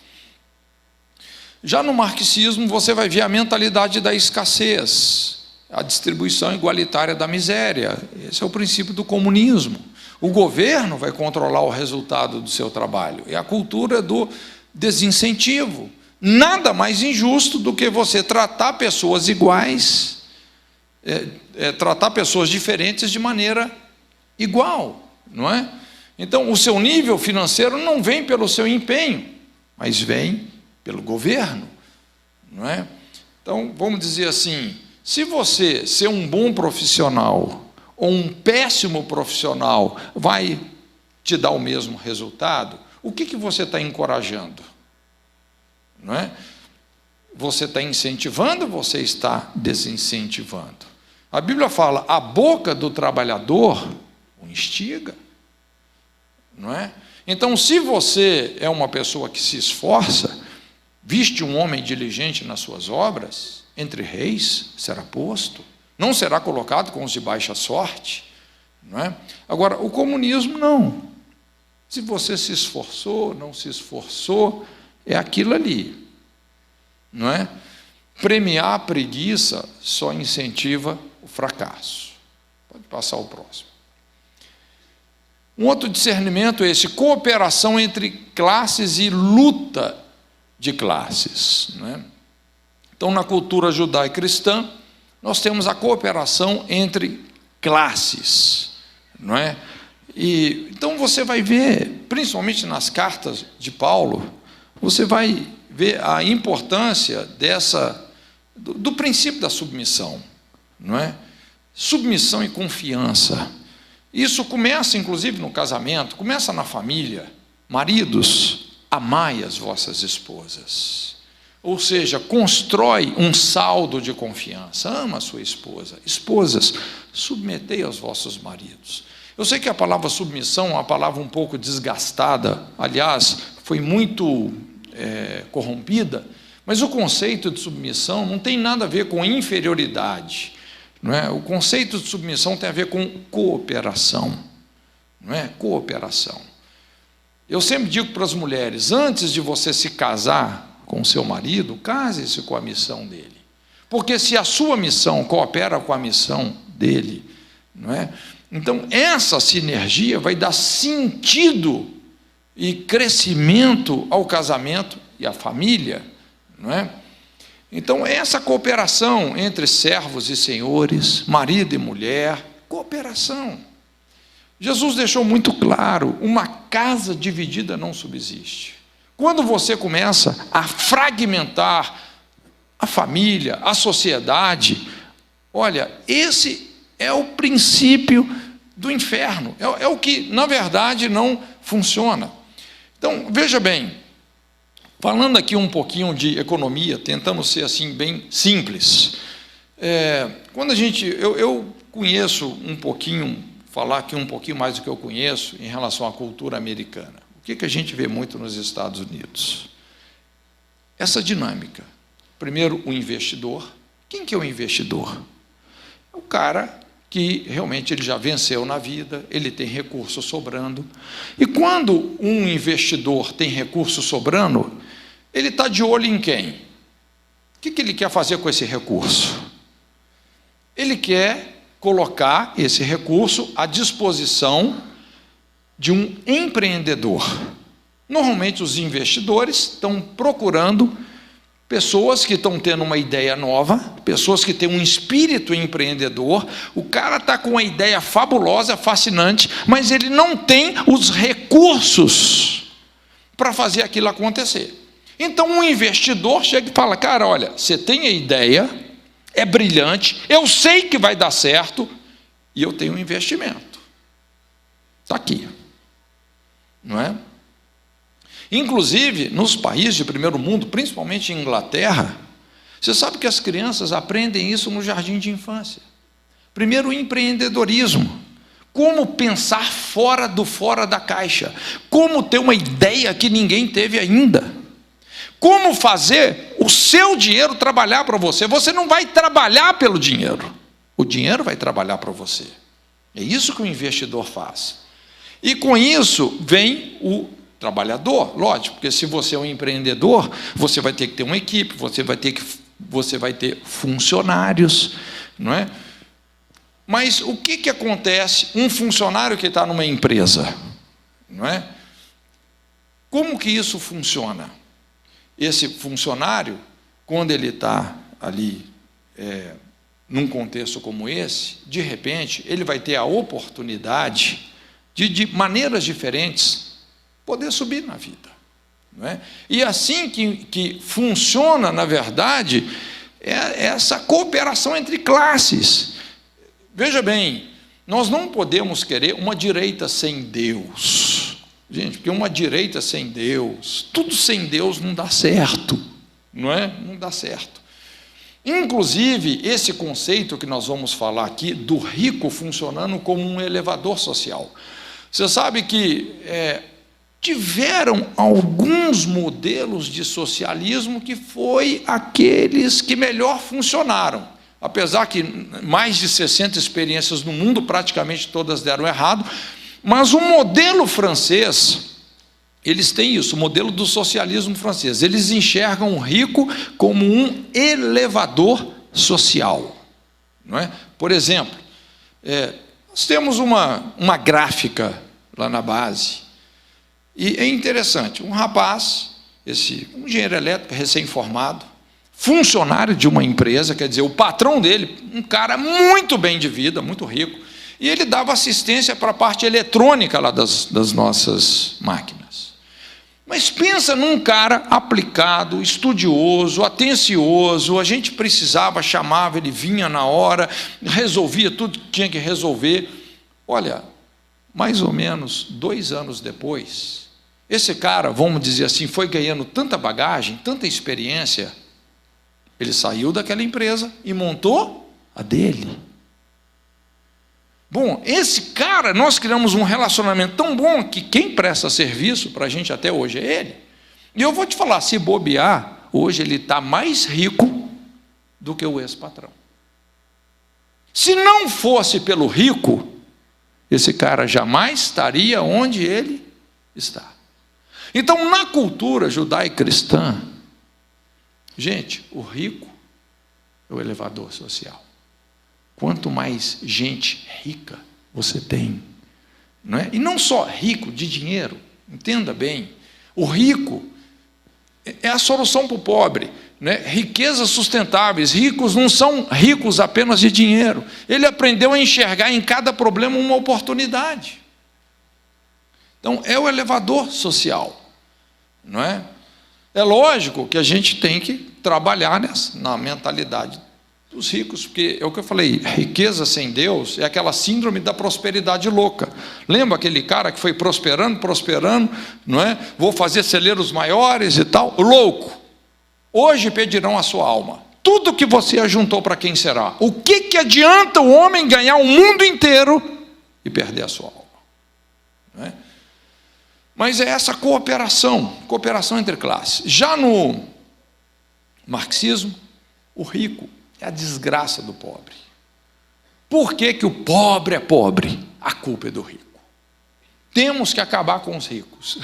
Já no marxismo você vai ver a mentalidade da escassez, a distribuição igualitária da miséria. Esse é o princípio do comunismo. O governo vai controlar o resultado do seu trabalho. É a cultura do desincentivo. Nada mais injusto do que você tratar pessoas iguais, tratar pessoas diferentes de maneira igual, não é? Então, o seu nível financeiro não vem pelo seu empenho, mas vem pelo governo, não é? Então, vamos dizer assim, se você ser um bom profissional ou um péssimo profissional vai te dar o mesmo resultado, o que você está encorajando? Não é? Você está incentivando ou você está desincentivando? A Bíblia fala, a boca do trabalhador o instiga, não é? Então, se você é uma pessoa que se esforça, viste um homem diligente nas suas obras, entre reis será posto, não será colocado com os de baixa sorte, não é? Agora, o comunismo não. Se você se esforçou, não se esforçou, é aquilo ali, não é? Premiar a preguiça só incentiva o fracasso. Pode passar o próximo. Um outro discernimento é esse, cooperação entre classes e luta de classes, não é? Então, na cultura judaico-cristã, nós temos a cooperação entre classes, não é? E então você vai ver, principalmente nas cartas de Paulo, você vai ver a importância do princípio da submissão, não é? Submissão e confiança. Isso começa, inclusive, no casamento, começa na família. Maridos, amai as vossas esposas. Ou seja, constrói um saldo de confiança. Ama a sua esposa. Esposas, submetei aos vossos maridos. Eu sei que a palavra submissão é uma palavra um pouco desgastada, aliás, foi muito corrompida, mas o conceito de submissão não tem nada a ver com inferioridade, não é? O conceito de submissão tem a ver com cooperação, não é? Cooperação. Eu sempre digo para as mulheres, antes de você se casar com o seu marido, case-se com a missão dele, porque se a sua missão coopera com a missão dele, não é? Então essa sinergia vai dar sentido e crescimento ao casamento e à família, não é? Então, essa cooperação entre servos e senhores, marido e mulher, cooperação. Jesus deixou muito claro, uma casa dividida não subsiste. Quando você começa a fragmentar a família, a sociedade, olha, esse é o princípio do inferno, é o que, na verdade, não funciona. Então, veja bem, falando aqui um pouquinho de economia, tentando ser assim bem simples. Quando eu conheço um pouquinho, falar aqui um pouquinho mais do que eu conheço em relação à cultura americana. O que a gente vê muito nos Estados Unidos? Essa dinâmica. Primeiro, o investidor. Quem que é o investidor? É o cara que realmente ele já venceu na vida, ele tem recurso sobrando. E quando um investidor tem recurso sobrando, ele está de olho em quem? O que ele quer fazer com esse recurso? Ele quer colocar esse recurso à disposição de um empreendedor. Normalmente os investidores estão procurando pessoas que estão tendo uma ideia nova, pessoas que têm um espírito empreendedor. O cara está com uma ideia fabulosa, fascinante, mas ele não tem os recursos para fazer aquilo acontecer. Então um investidor chega e fala, cara, olha, você tem a ideia, é brilhante, eu sei que vai dar certo, e eu tenho um investimento. Está aqui. Não é? Inclusive, nos países de primeiro mundo, principalmente em Inglaterra, Você sabe que as crianças aprendem isso no jardim de infância. Primeiro, o empreendedorismo. Como pensar fora da caixa. Como ter uma ideia que ninguém teve ainda. Como fazer o seu dinheiro trabalhar para você. Você não vai trabalhar pelo dinheiro. O dinheiro vai trabalhar para você. É isso que o investidor faz. E com isso vem o trabalhador. Lógico, porque se você é um empreendedor, você vai ter que ter uma equipe, você vai ter funcionários, não é? Mas o que acontece? Um funcionário que está numa empresa, não é? Como que isso funciona? Esse funcionário, quando ele está ali num contexto como esse, de repente, ele vai ter a oportunidade de maneiras diferentes, poder subir na vida. Não é? E assim que funciona, na verdade, é essa cooperação entre classes. Veja bem, nós não podemos querer uma direita sem Deus. Gente, porque uma direita sem Deus, tudo sem Deus não dá certo, não é? Não dá certo. Inclusive, esse conceito que nós vamos falar aqui, do rico funcionando como um elevador social. Você sabe que tiveram alguns modelos de socialismo que foi aqueles que melhor funcionaram. Apesar que mais de 60 experiências no mundo, praticamente todas deram errado, mas o modelo francês, eles têm isso, o modelo do socialismo francês, eles enxergam o rico como um elevador social. Não é? Por exemplo, nós temos uma gráfica lá na base, e é interessante, um rapaz, um engenheiro elétrico recém-formado, funcionário de uma empresa, quer dizer, o patrão dele, um cara muito bem de vida, muito rico, e ele dava assistência para a parte eletrônica lá das nossas máquinas. Mas pensa num cara aplicado, estudioso, atencioso, a gente precisava, chamava, ele vinha na hora, resolvia tudo que tinha que resolver. Olha, mais ou menos 2 anos depois, esse cara, vamos dizer assim, foi ganhando tanta bagagem, tanta experiência, ele saiu daquela empresa e montou a dele. Bom, esse cara, nós criamos um relacionamento tão bom que quem presta serviço para a gente até hoje é ele. E eu vou te falar, se bobear, hoje ele está mais rico do que o ex-patrão. Se não fosse pelo rico, esse cara jamais estaria onde ele está. Então, na cultura judaico-cristã, gente, o rico é o elevador social. Quanto mais gente rica você tem, não é? E não só rico de dinheiro, entenda bem, o rico é a solução para o pobre, né? Riquezas sustentáveis, ricos não são ricos apenas de dinheiro, ele aprendeu a enxergar em cada problema uma oportunidade. Então, é o elevador social, não é? É lógico que a gente tem que trabalhar na mentalidade dos ricos, porque é o que eu falei, riqueza sem Deus é aquela síndrome da prosperidade louca. Lembra aquele cara que foi prosperando, não é? Vou fazer celeiros maiores e tal, louco. Hoje pedirão a sua alma. Tudo que você ajuntou, para quem será? O que adianta o homem ganhar o mundo inteiro e perder a sua alma? Não é? Mas é essa cooperação entre classes. Já no marxismo, o rico é a desgraça do pobre. Por que o pobre é pobre? A culpa é do rico. Temos que acabar com os ricos.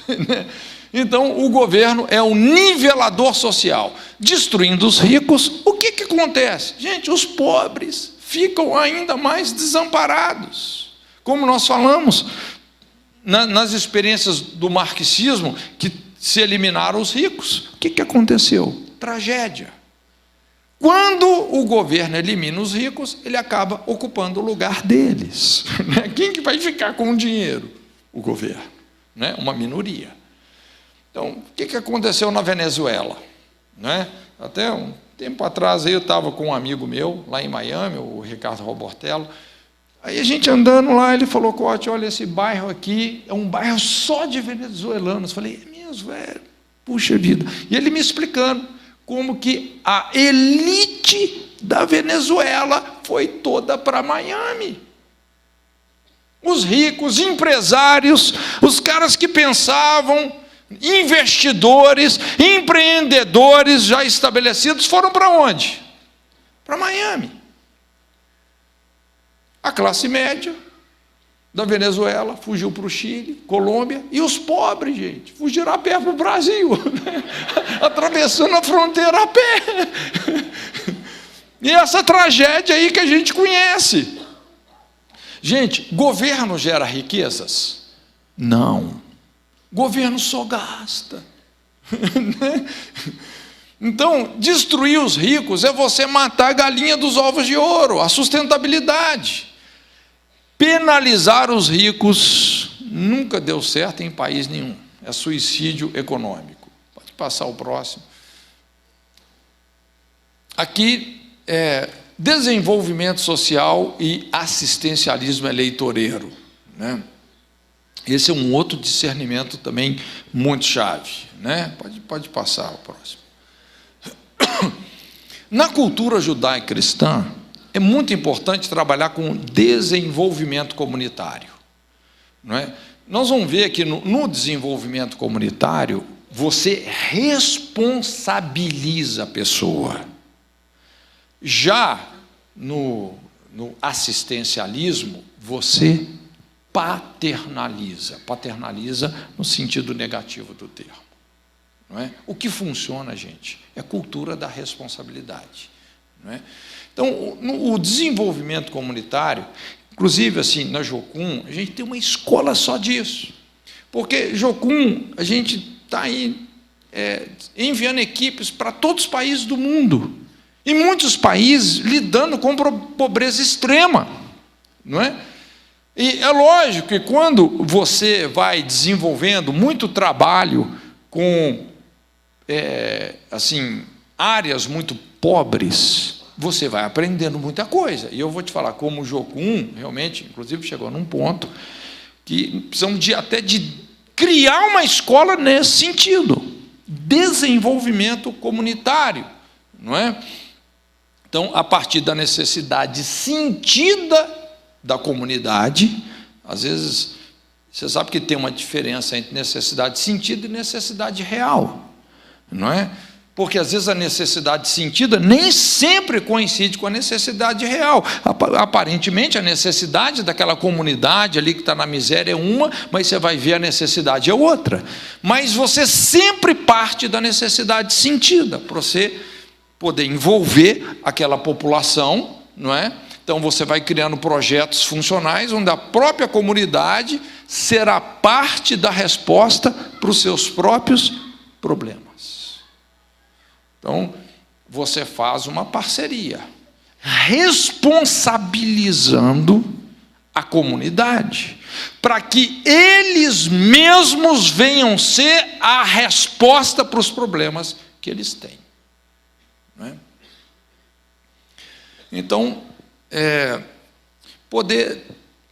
Então, o governo é o nivelador social. Destruindo os ricos, o que acontece? Gente, os pobres ficam ainda mais desamparados. Como nós falamos, nas experiências do marxismo, que se eliminaram os ricos, o que aconteceu? Tragédia. Quando o governo elimina os ricos, ele acaba ocupando o lugar deles. Quem que vai ficar com o dinheiro? O governo, né? Uma minoria. Então, o que aconteceu na Venezuela? Né? Até um tempo atrás, eu estava com um amigo meu, lá em Miami, o Ricardo Robortello. Aí a gente andando lá, ele falou, Cote, olha, esse bairro aqui é um bairro só de venezuelanos. Eu falei, é mesmo, velho? Puxa vida. E ele me explicando como que a elite da Venezuela foi toda para Miami. Os ricos, empresários, os caras que pensavam, investidores, empreendedores já estabelecidos, foram para onde? Para Miami. A classe média da Venezuela fugiu para o Chile, Colômbia, e os pobres, gente, fugiram a pé para o Brasil, atravessando a fronteira a pé. E essa tragédia aí que a gente conhece. Gente, governo gera riquezas? Não. Governo só gasta. Então, destruir os ricos é você matar a galinha dos ovos de ouro, a sustentabilidade. Penalizar os ricos nunca deu certo em país nenhum. É suicídio econômico. Pode passar o próximo. Aqui desenvolvimento social e assistencialismo eleitoreiro, né? Esse é um outro discernimento também muito chave, né? Pode passar o próximo. Na cultura judaico-cristã, é muito importante trabalhar com desenvolvimento comunitário, não é? Nós vamos ver que no desenvolvimento comunitário, você responsabiliza a pessoa. Já no assistencialismo, você paternaliza no sentido negativo do termo, não é? O que funciona, gente, é a cultura da responsabilidade, não é? Então, o desenvolvimento comunitário, inclusive assim, na Jocum, a gente tem uma escola só disso, porque Jocum, a gente está aí enviando equipes para todos os países do mundo, e muitos países lidando com pobreza extrema, não é? E é lógico que quando você vai desenvolvendo muito trabalho com assim, áreas muito pobres, você vai aprendendo muita coisa. E eu vou te falar, como o Jocum, realmente, inclusive, chegou num ponto que precisamos até de criar uma escola nesse sentido, desenvolvimento comunitário, não é? Então, a partir da necessidade sentida da comunidade, às vezes, você sabe que tem uma diferença entre necessidade sentida e necessidade real, não é? Porque, às vezes, a necessidade sentida nem sempre coincide com a necessidade real. Aparentemente, a necessidade daquela comunidade ali que está na miséria é uma, mas você vai ver a necessidade é outra. Mas você sempre parte da necessidade sentida, para você poder envolver aquela população, não é? Então, você vai criando projetos funcionais, onde a própria comunidade será parte da resposta para os seus próprios problemas. Então, você faz uma parceria, responsabilizando a comunidade, para que eles mesmos venham ser a resposta para os problemas que eles têm. Não é? Então, poder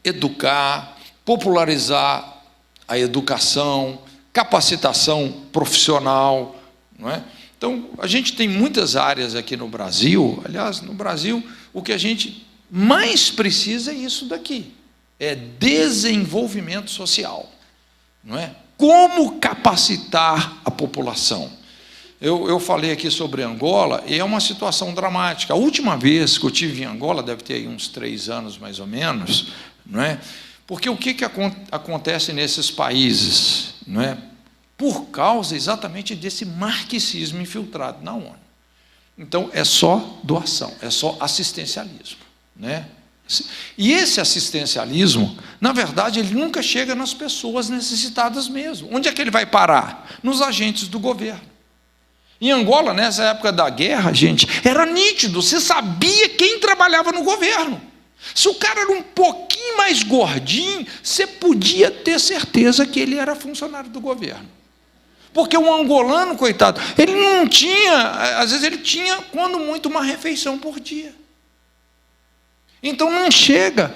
educar, popularizar a educação, capacitação profissional, não é? Então, a gente tem muitas áreas aqui no Brasil, aliás, no Brasil, o que a gente mais precisa é isso daqui, é desenvolvimento social, não é? Como capacitar a população? Eu falei aqui sobre Angola, e é uma situação dramática. A última vez que eu estive em Angola, deve ter aí uns 3 anos mais ou menos, não é? Porque o que acontece nesses países, não é? Por causa exatamente desse marxismo infiltrado na ONU. Então, é só doação, é só assistencialismo, né? E esse assistencialismo, na verdade, ele nunca chega nas pessoas necessitadas mesmo. Onde é que ele vai parar? Nos agentes do governo. Em Angola, nessa época da guerra, gente, era nítido, você sabia quem trabalhava no governo. Se o cara era um pouquinho mais gordinho, você podia ter certeza que ele era funcionário do governo. Porque o angolano, coitado, ele não tinha, às vezes ele tinha, quando muito, uma refeição por dia. Então não chega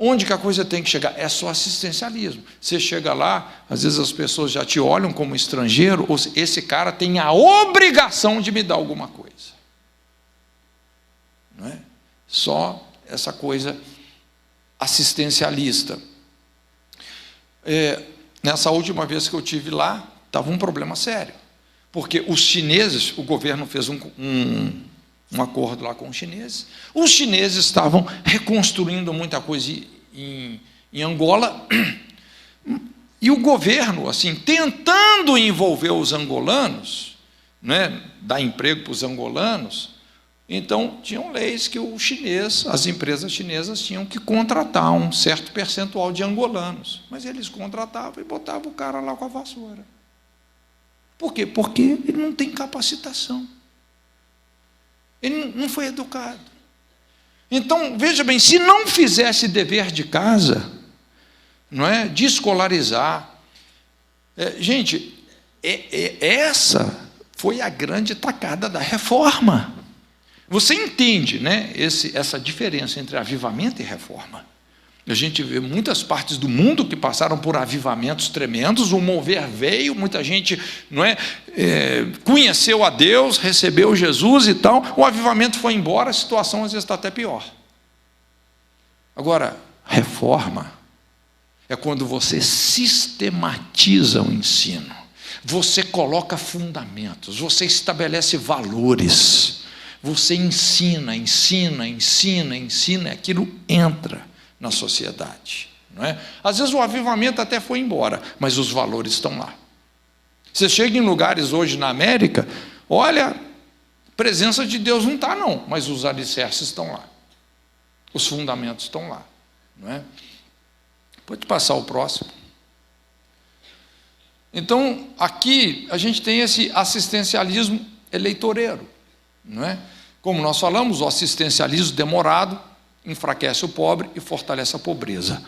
Onde que a coisa tem que chegar? É só assistencialismo. Você chega lá, às vezes as pessoas já te olham como estrangeiro, ou esse cara tem a obrigação de me dar alguma coisa. Não é? Só essa coisa assistencialista. Nessa última vez que eu estive lá, estava um problema sério. Porque os chineses, o governo fez um acordo lá com os chineses estavam reconstruindo muita coisa em Angola, e o governo, assim, tentando envolver os angolanos, né, dar emprego para os angolanos, então tinham leis que as empresas chinesas tinham que contratar um certo percentual de angolanos, mas eles contratavam e botavam o cara lá com a vassoura. Por quê? Porque ele não tem capacitação. Ele não foi educado. Então, veja bem, se não fizesse dever de casa, não é? De escolarizar. Gente, essa foi a grande tacada da reforma. Você entende, né, essa diferença entre avivamento e reforma? A gente vê muitas partes do mundo que passaram por avivamentos tremendos, o mover veio, muita gente, não é, conheceu a Deus, recebeu Jesus e tal, o avivamento foi embora, a situação às vezes está até pior. Agora, reforma é quando você sistematiza o ensino, você coloca fundamentos, você estabelece valores, você ensina, aquilo entra na sociedade, não é? Às vezes o avivamento até foi embora, mas os valores estão lá. Você chega em lugares hoje na América, olha, a presença de Deus não está não, mas os alicerces estão lá, os fundamentos estão lá, não é? Pode passar o próximo. Então, aqui a gente tem esse assistencialismo eleitoreiro, não é? Como nós falamos, o assistencialismo demorado enfraquece o pobre e fortalece a pobreza.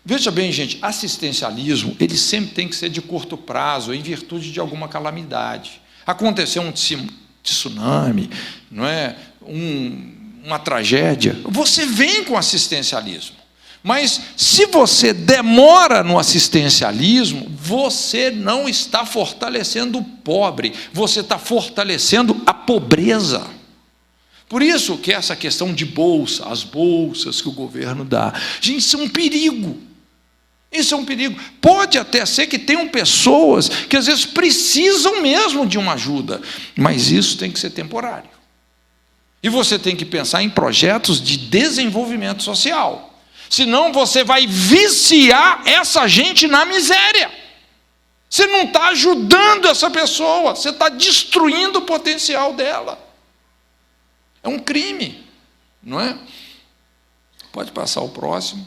Veja bem, gente, assistencialismo, ele sempre tem que ser de curto prazo, em virtude de alguma calamidade. Aconteceu um tsunami, não é? Uma tragédia, você vem com assistencialismo. Mas se você demora no assistencialismo, você não está fortalecendo o pobre, você está fortalecendo a pobreza. Por isso que essa questão de bolsa, as bolsas que o governo dá, gente, isso é um perigo. Isso é um perigo. Pode até ser que tenham pessoas que às vezes precisam mesmo de uma ajuda, mas isso tem que ser temporário. E você tem que pensar em projetos de desenvolvimento social. Senão você vai viciar essa gente na miséria. Você não está ajudando essa pessoa, você está destruindo o potencial dela. É um crime, não é? Pode passar o próximo.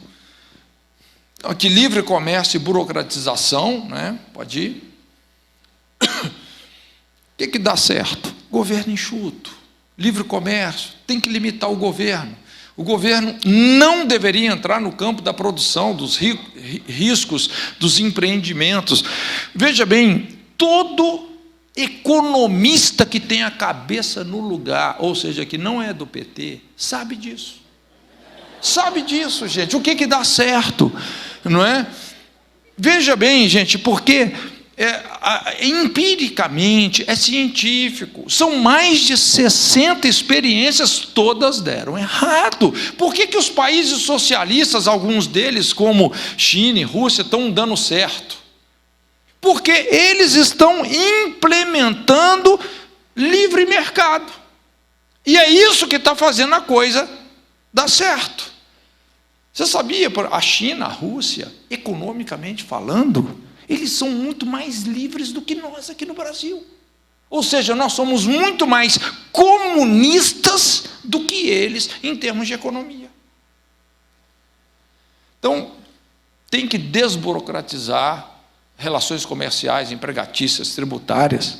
Aqui, livre comércio e burocratização, né? Pode ir. O que dá certo? Governo enxuto, livre comércio, tem que limitar o governo. O governo não deveria entrar no campo da produção, dos riscos, dos empreendimentos. Veja bem, todo economista que tem a cabeça no lugar, ou seja, que não é do PT, sabe disso. Sabe disso, gente. O que dá certo, não é? Veja bem, gente, porque empiricamente é científico. São mais de 60 experiências, todas deram errado. Por que os países socialistas, alguns deles, como China e Rússia, estão dando certo? Porque eles estão implementando livre mercado. E é isso que está fazendo a coisa dar certo. Você sabia, a China, a Rússia, economicamente falando, eles são muito mais livres do que nós aqui no Brasil. Ou seja, nós somos muito mais comunistas do que eles em termos de economia. Então, tem que desburocratizar relações comerciais, empregatícias, tributárias.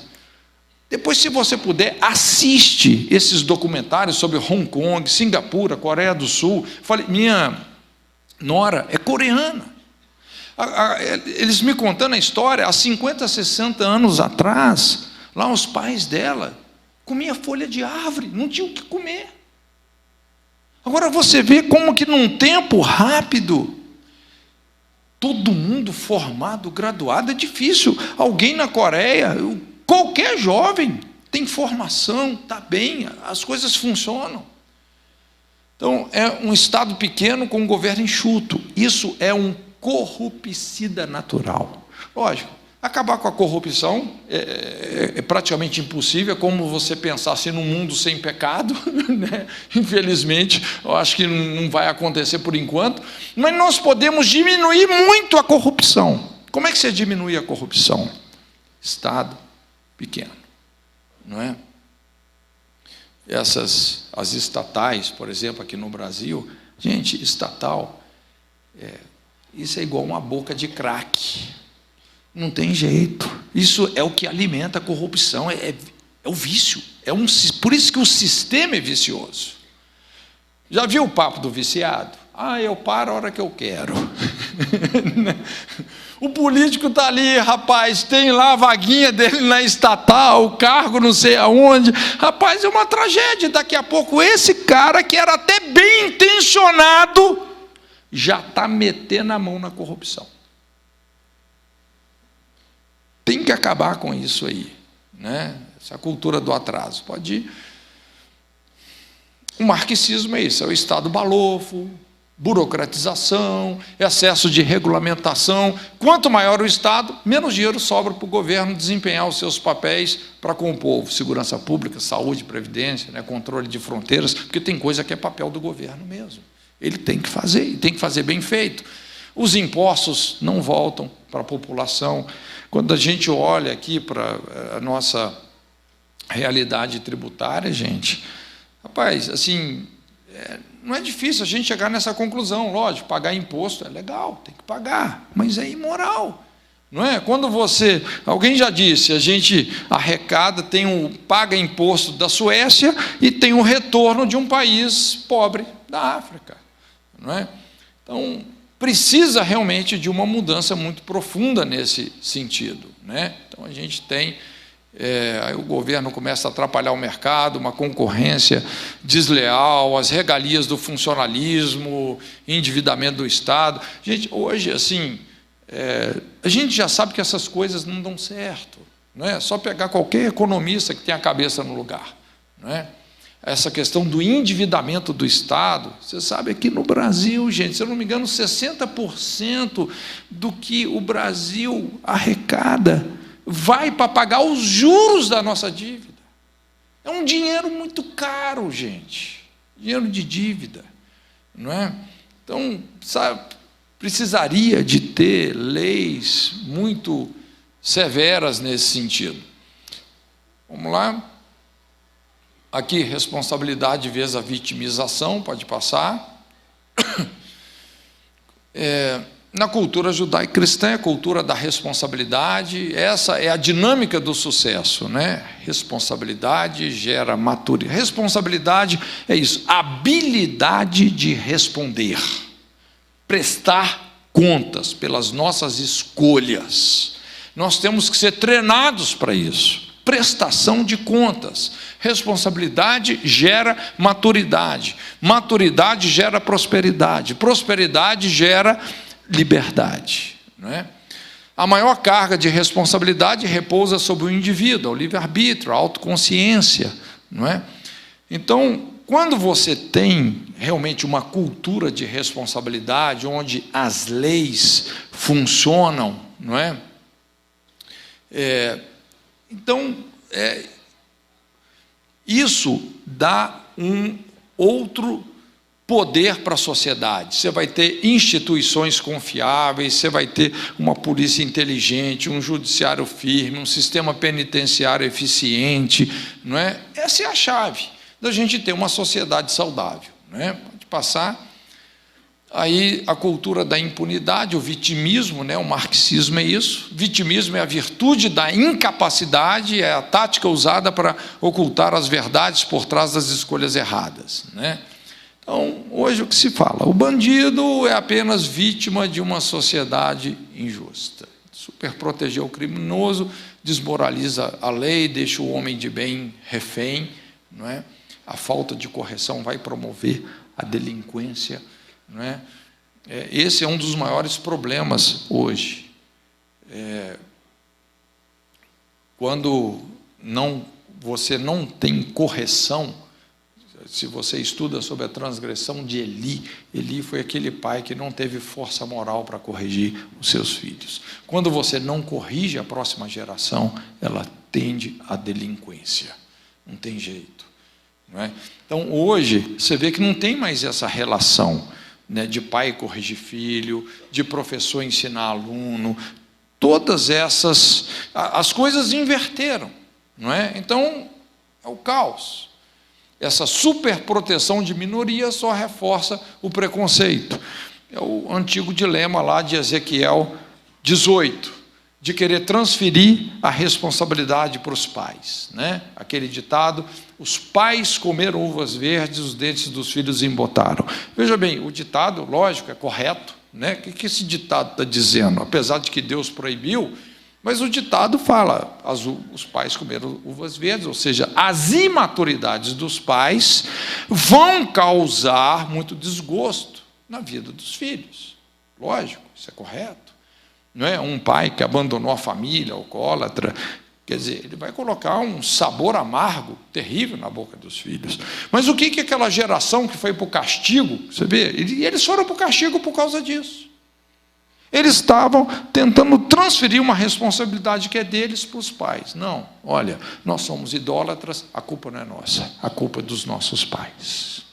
Depois, se você puder, assiste esses documentários sobre Hong Kong, Singapura, Coreia do Sul. Falei, minha nora é coreana. Eles me contando a história, há 50, 60 anos atrás, lá os pais dela comiam folha de árvore, não tinham o que comer. Agora você vê como que num tempo rápido, todo mundo formado, graduado, é difícil. Alguém na Coreia, qualquer jovem tem formação, está bem, as coisas funcionam. Então, é um Estado pequeno com um governo enxuto. Isso é um corrupicida natural. Lógico, acabar com a corrupção é praticamente impossível, é como você pensasse num mundo sem pecado, né? Infelizmente, eu acho que não vai acontecer por enquanto, mas nós podemos diminuir muito a corrupção. Como é que você diminui a corrupção? Estado pequeno, não é? As estatais, por exemplo, aqui no Brasil, gente, estatal, isso é igual uma boca de crack. Não tem jeito. Isso é o que alimenta a corrupção, é o vício. Por isso que o sistema é vicioso. Já viu o papo do viciado? Eu paro a hora que eu quero. O político está ali, rapaz, tem lá a vaguinha dele na estatal, o cargo não sei aonde. Rapaz, é uma tragédia. Daqui a pouco esse cara, que era até bem intencionado, já está metendo a mão na corrupção. Tem que acabar com isso aí, né? Essa cultura do atraso. Pode ir. O marxismo é isso, é o Estado balofo, burocratização, excesso de regulamentação. Quanto maior o Estado, menos dinheiro sobra para o governo desempenhar os seus papéis para com o povo. Segurança pública, saúde, previdência, né? Controle de fronteiras, porque tem coisa que é papel do governo mesmo. Ele tem que fazer, e tem que fazer bem feito. Os impostos não voltam para a população. Quando a gente olha aqui para a nossa realidade tributária, gente, rapaz, assim, não é difícil a gente chegar nessa conclusão. Lógico, pagar imposto é legal, tem que pagar, mas é imoral, não é? Quando alguém já disse, a gente arrecada, paga imposto da Suécia e tem um retorno de um país pobre da África, não é? Então, precisa realmente de uma mudança muito profunda nesse sentido, né? Então a gente tem, aí o governo começa a atrapalhar o mercado, uma concorrência desleal, as regalias do funcionalismo, endividamento do Estado. Gente, hoje, assim, a gente já sabe que essas coisas não dão certo, não é? Só pegar qualquer economista que tenha a cabeça no lugar, não é? Essa questão do endividamento do Estado, você sabe, aqui no Brasil, gente, se eu não me engano, 60% do que o Brasil arrecada vai para pagar os juros da nossa dívida. É um dinheiro muito caro, gente, dinheiro de dívida, não é? Então, sabe, precisaria de ter leis muito severas nesse sentido. Vamos lá. Aqui, responsabilidade vezes a vitimização, pode passar. Na cultura judaico-cristã, a cultura da responsabilidade, essa é a dinâmica do sucesso, né? Responsabilidade gera maturidade. Responsabilidade é isso, habilidade de responder, prestar contas pelas nossas escolhas. Nós temos que ser treinados para isso. Prestação de contas. Responsabilidade gera maturidade. Maturidade gera prosperidade. Prosperidade gera liberdade, não é? A maior carga de responsabilidade repousa sobre o indivíduo, o livre-arbítrio, a autoconsciência, não é? Então, quando você tem realmente uma cultura de responsabilidade, onde as leis funcionam, não é? Então, isso dá um outro poder para a sociedade. Você vai ter instituições confiáveis, você vai ter uma polícia inteligente, um judiciário firme, um sistema penitenciário eficiente, não é? Essa é a chave da gente ter uma sociedade saudável, não é? Pode passar. Aí a cultura da impunidade, o vitimismo, né? O marxismo é isso. Vitimismo é a virtude da incapacidade, é a tática usada para ocultar as verdades por trás das escolhas erradas, né? Então, hoje o que se fala? O bandido é apenas vítima de uma sociedade injusta. Superproteger o criminoso, desmoraliza a lei, deixa o homem de bem refém, não é? A falta de correção vai promover a delinquência, não é? Esse é um dos maiores problemas hoje. Quando você não tem correção, se você estuda sobre a transgressão de Eli foi aquele pai que não teve força moral para corrigir os seus filhos. Quando você não corrige a próxima geração, ela tende à delinquência. Não tem jeito. Não é? Então, hoje, você vê que não tem mais essa relação, né, de pai corrigir filho, de professor ensinar aluno. Todas as coisas inverteram. Não é? Então, é o caos. Essa superproteção de minorias só reforça o preconceito. É o antigo dilema lá de Ezequiel 18, de querer transferir a responsabilidade para os pais, né? Aquele ditado: os pais comeram uvas verdes, os dentes dos filhos embotaram. Veja bem, o ditado, lógico, é correto, né? O que esse ditado está dizendo? Apesar de que Deus proibiu, mas o ditado fala: os pais comeram uvas verdes, ou seja, as imaturidades dos pais vão causar muito desgosto na vida dos filhos. Lógico, isso é correto. Não é um pai que abandonou a família, alcoólatra, quer dizer, ele vai colocar um sabor amargo, terrível na boca dos filhos. Mas o que aquela geração que foi para o castigo, você vê, eles foram para o castigo por causa disso. Eles estavam tentando transferir uma responsabilidade que é deles para os pais. Não, olha, nós somos idólatras, a culpa não é nossa, a culpa é dos nossos pais.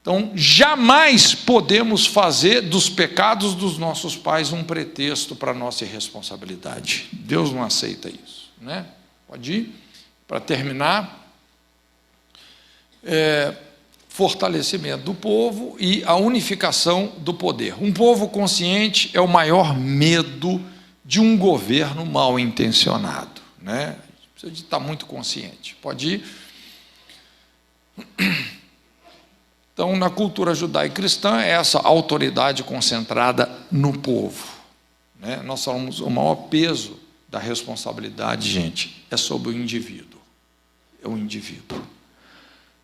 Então, jamais podemos fazer dos pecados dos nossos pais um pretexto para a nossa irresponsabilidade. Deus não aceita isso, né? Pode ir. Para terminar, fortalecimento do povo e a unificação do poder. Um povo consciente é o maior medo de um governo mal intencionado, né? Precisa de estar muito consciente. Pode ir. Então, na cultura judaico-cristã, é essa autoridade concentrada no povo, né? Nós falamos, o maior peso da responsabilidade, gente, é sobre o indivíduo. É o indivíduo.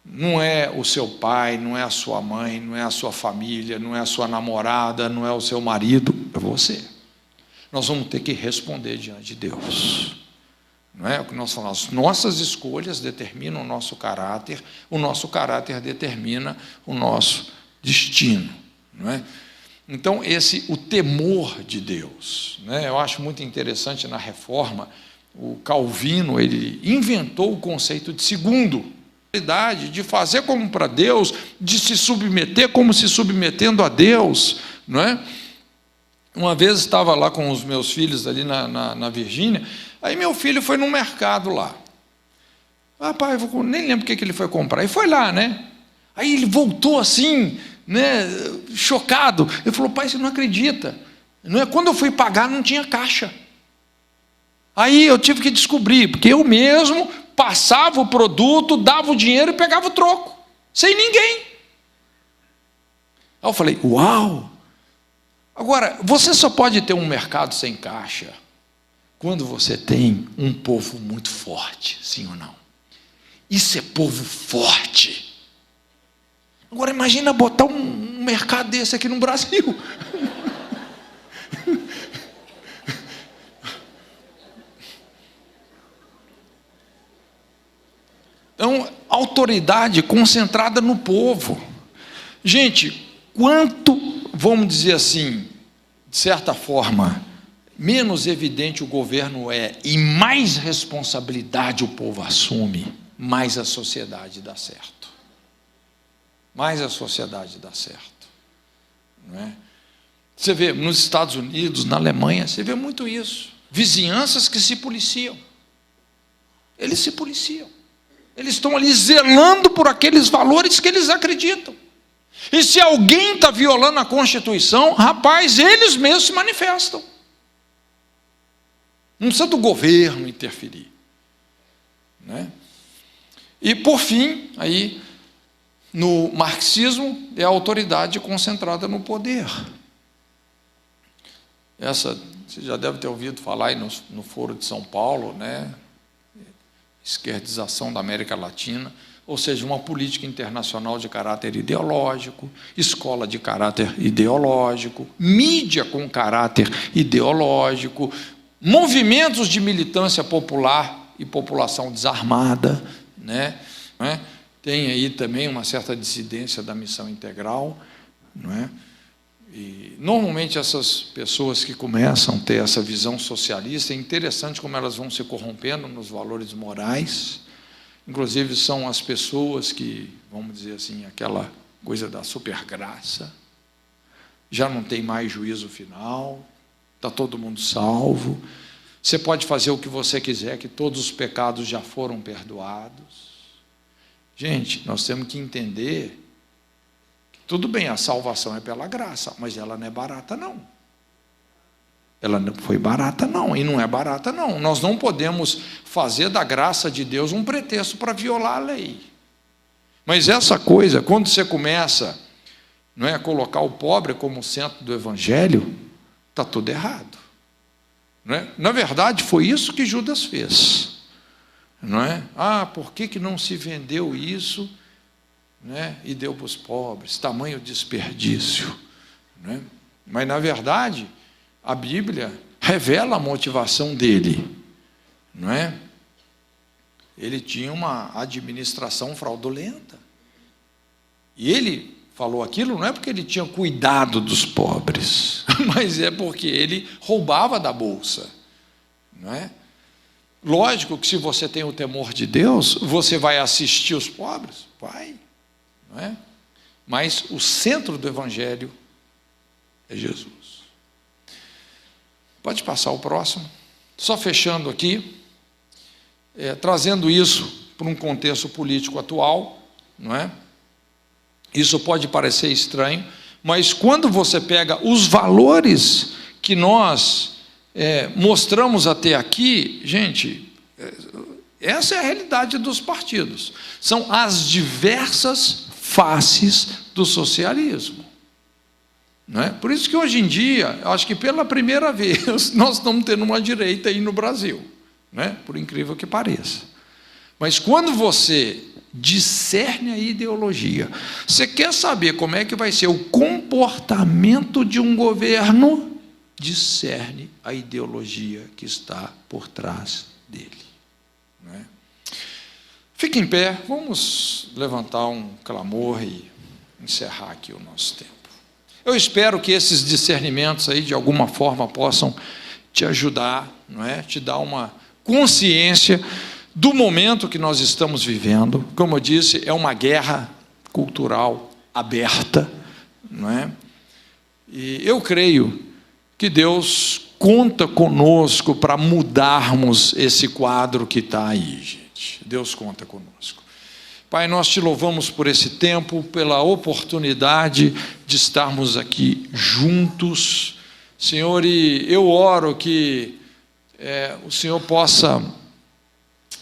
Não é o seu pai, não é a sua mãe, não é a sua família, não é a sua namorada, não é o seu marido, é você. Nós vamos ter que responder diante de Deus. Não é o que nós falamos? Nossas escolhas determinam o nosso caráter determina o nosso destino. Não é? Então, o temor de Deus, né? Eu acho muito interessante na Reforma, o Calvino, ele inventou o conceito de segundo, de fazer como para Deus, de se submeter como se submetendo a Deus, não é? Uma vez estava lá com os meus filhos ali na Virgínia, aí meu filho foi no mercado lá. Pai, nem lembro o que ele foi comprar, e foi lá, né? Aí ele voltou assim, né, chocado. Ele falou: pai, você não acredita, não é? Quando eu fui pagar não tinha caixa. Aí eu tive que descobrir, porque eu mesmo passava o produto, dava o dinheiro e pegava o troco, sem ninguém. Aí eu falei: uau! Agora, você só pode ter um mercado sem caixa quando você tem um povo muito forte, sim ou não? Isso é povo forte. Agora, imagina botar um mercado desse aqui no Brasil. Então, autoridade concentrada no povo. Gente, quanto, vamos dizer assim, de certa forma, menos evidente o governo é e mais responsabilidade o povo assume, mais a sociedade dá certo. Mais a sociedade dá certo. Não é? Você vê nos Estados Unidos, na Alemanha, você vê muito isso. Vizinhanças que se policiam. Eles se policiam. Eles estão ali zelando por aqueles valores que eles acreditam. E se alguém está violando a Constituição, rapaz, eles mesmos se manifestam. Não precisa do governo interferir. Né? E, por fim, aí, no marxismo, é a autoridade concentrada no poder. Essa, você já deve ter ouvido falar aí no Foro de São Paulo, né? Esquerdização da América Latina. ou seja, uma política internacional de caráter ideológico, escola de caráter ideológico, mídia com caráter ideológico, movimentos de militância popular e população desarmada, né? Tem aí também uma certa dissidência da missão integral, não é? E normalmente essas pessoas que começam a ter essa visão socialista, é interessante como elas vão se corrompendo nos valores morais. Inclusive são as pessoas que, vamos dizer assim, aquela coisa da supergraça, já não tem mais juízo final, está todo mundo salvo, você pode fazer o que você quiser, que todos os pecados já foram perdoados. Gente, nós temos que entender que tudo bem, a salvação é pela graça, mas ela não é barata não. Ela não foi barata não, e não é barata não. Nós não podemos fazer da graça de Deus um pretexto para violar a lei. Mas essa coisa, quando você começa, não é, a colocar o pobre como centro do evangelho, está tudo errado. Não é? Na verdade, foi isso que Judas fez. Não é? Por que não se vendeu isso, né, e deu para os pobres? Tamanho desperdício. Não é? Mas, na verdade, a Bíblia revela a motivação dele, não é? Ele tinha uma administração fraudulenta. E ele falou aquilo não é porque ele tinha cuidado dos pobres, mas é porque ele roubava da bolsa, não é? Lógico que se você tem o temor de Deus, você vai assistir os pobres, vai, não é? Mas o centro do evangelho é Jesus. Pode passar o próximo. Só fechando aqui, trazendo isso para um contexto político atual, não é? Isso pode parecer estranho, mas quando você pega os valores que nós mostramos até aqui, gente, essa é a realidade dos partidos. São as diversas faces do socialismo. Não é? Por isso que hoje em dia, acho que pela primeira vez, nós estamos tendo uma direita aí no Brasil, não é? Por incrível que pareça. Mas quando você discerne a ideologia, você quer saber como é que vai ser o comportamento de um governo, discerne a ideologia que está por trás dele. Não é? Fique em pé, vamos levantar um clamor e encerrar aqui o nosso tempo. Eu espero que esses discernimentos aí, de alguma forma, possam te ajudar, não é? Te dar uma consciência do momento que nós estamos vivendo. Como eu disse, é uma guerra cultural aberta, não é? E eu creio que Deus conta conosco para mudarmos esse quadro que está aí, gente. Deus conta conosco. Pai, nós te louvamos por esse tempo, pela oportunidade de estarmos aqui juntos. Senhor, e eu oro que o Senhor possa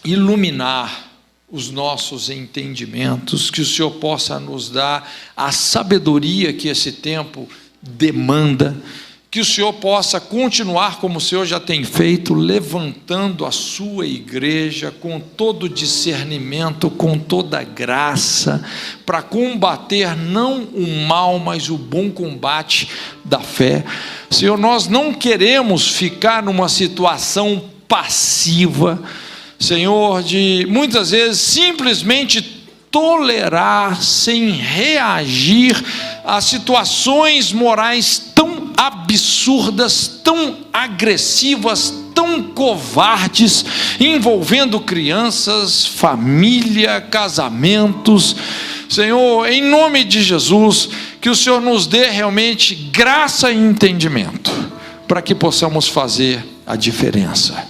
iluminar os nossos entendimentos, que o Senhor possa nos dar a sabedoria que esse tempo demanda, que o Senhor possa continuar como o Senhor já tem feito, levantando a sua igreja com todo discernimento, com toda graça, para combater não o mal, mas o bom combate da fé. Senhor, nós não queremos ficar numa situação passiva, Senhor, de muitas vezes simplesmente tolerar sem reagir a situações morais tão absurdas, tão agressivas, tão covardes, envolvendo crianças, família, casamentos. Senhor, em nome de Jesus, que o Senhor nos dê realmente graça e entendimento, para que possamos fazer a diferença.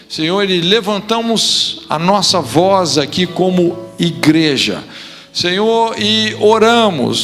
Senhor, e levantamos a nossa voz aqui como igreja, Senhor, e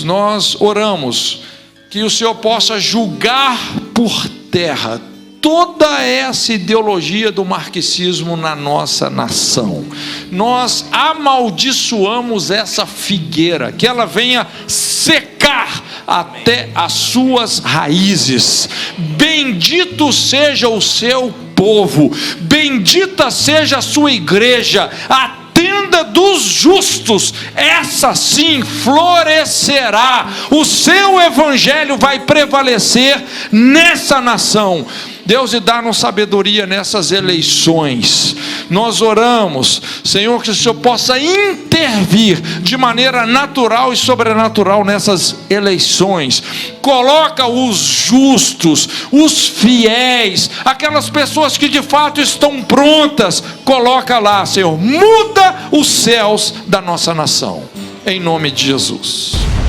nós oramos, que o Senhor possa julgar por terra toda essa ideologia do marxismo na nossa nação. Nós amaldiçoamos essa figueira, que ela venha secar até as suas raízes. Bendito seja o seu povo, bendita seja a sua igreja. Atenda vida dos justos, essa sim florescerá. O seu evangelho vai prevalecer nessa nação. Deus, e dá-nos sabedoria nessas eleições. Nós oramos, Senhor, que o Senhor possa intervir de maneira natural e sobrenatural nessas eleições. Coloca os justos, os fiéis, aquelas pessoas que de fato estão prontas. Coloca lá, Senhor, muda os céus da nossa nação, em nome de Jesus.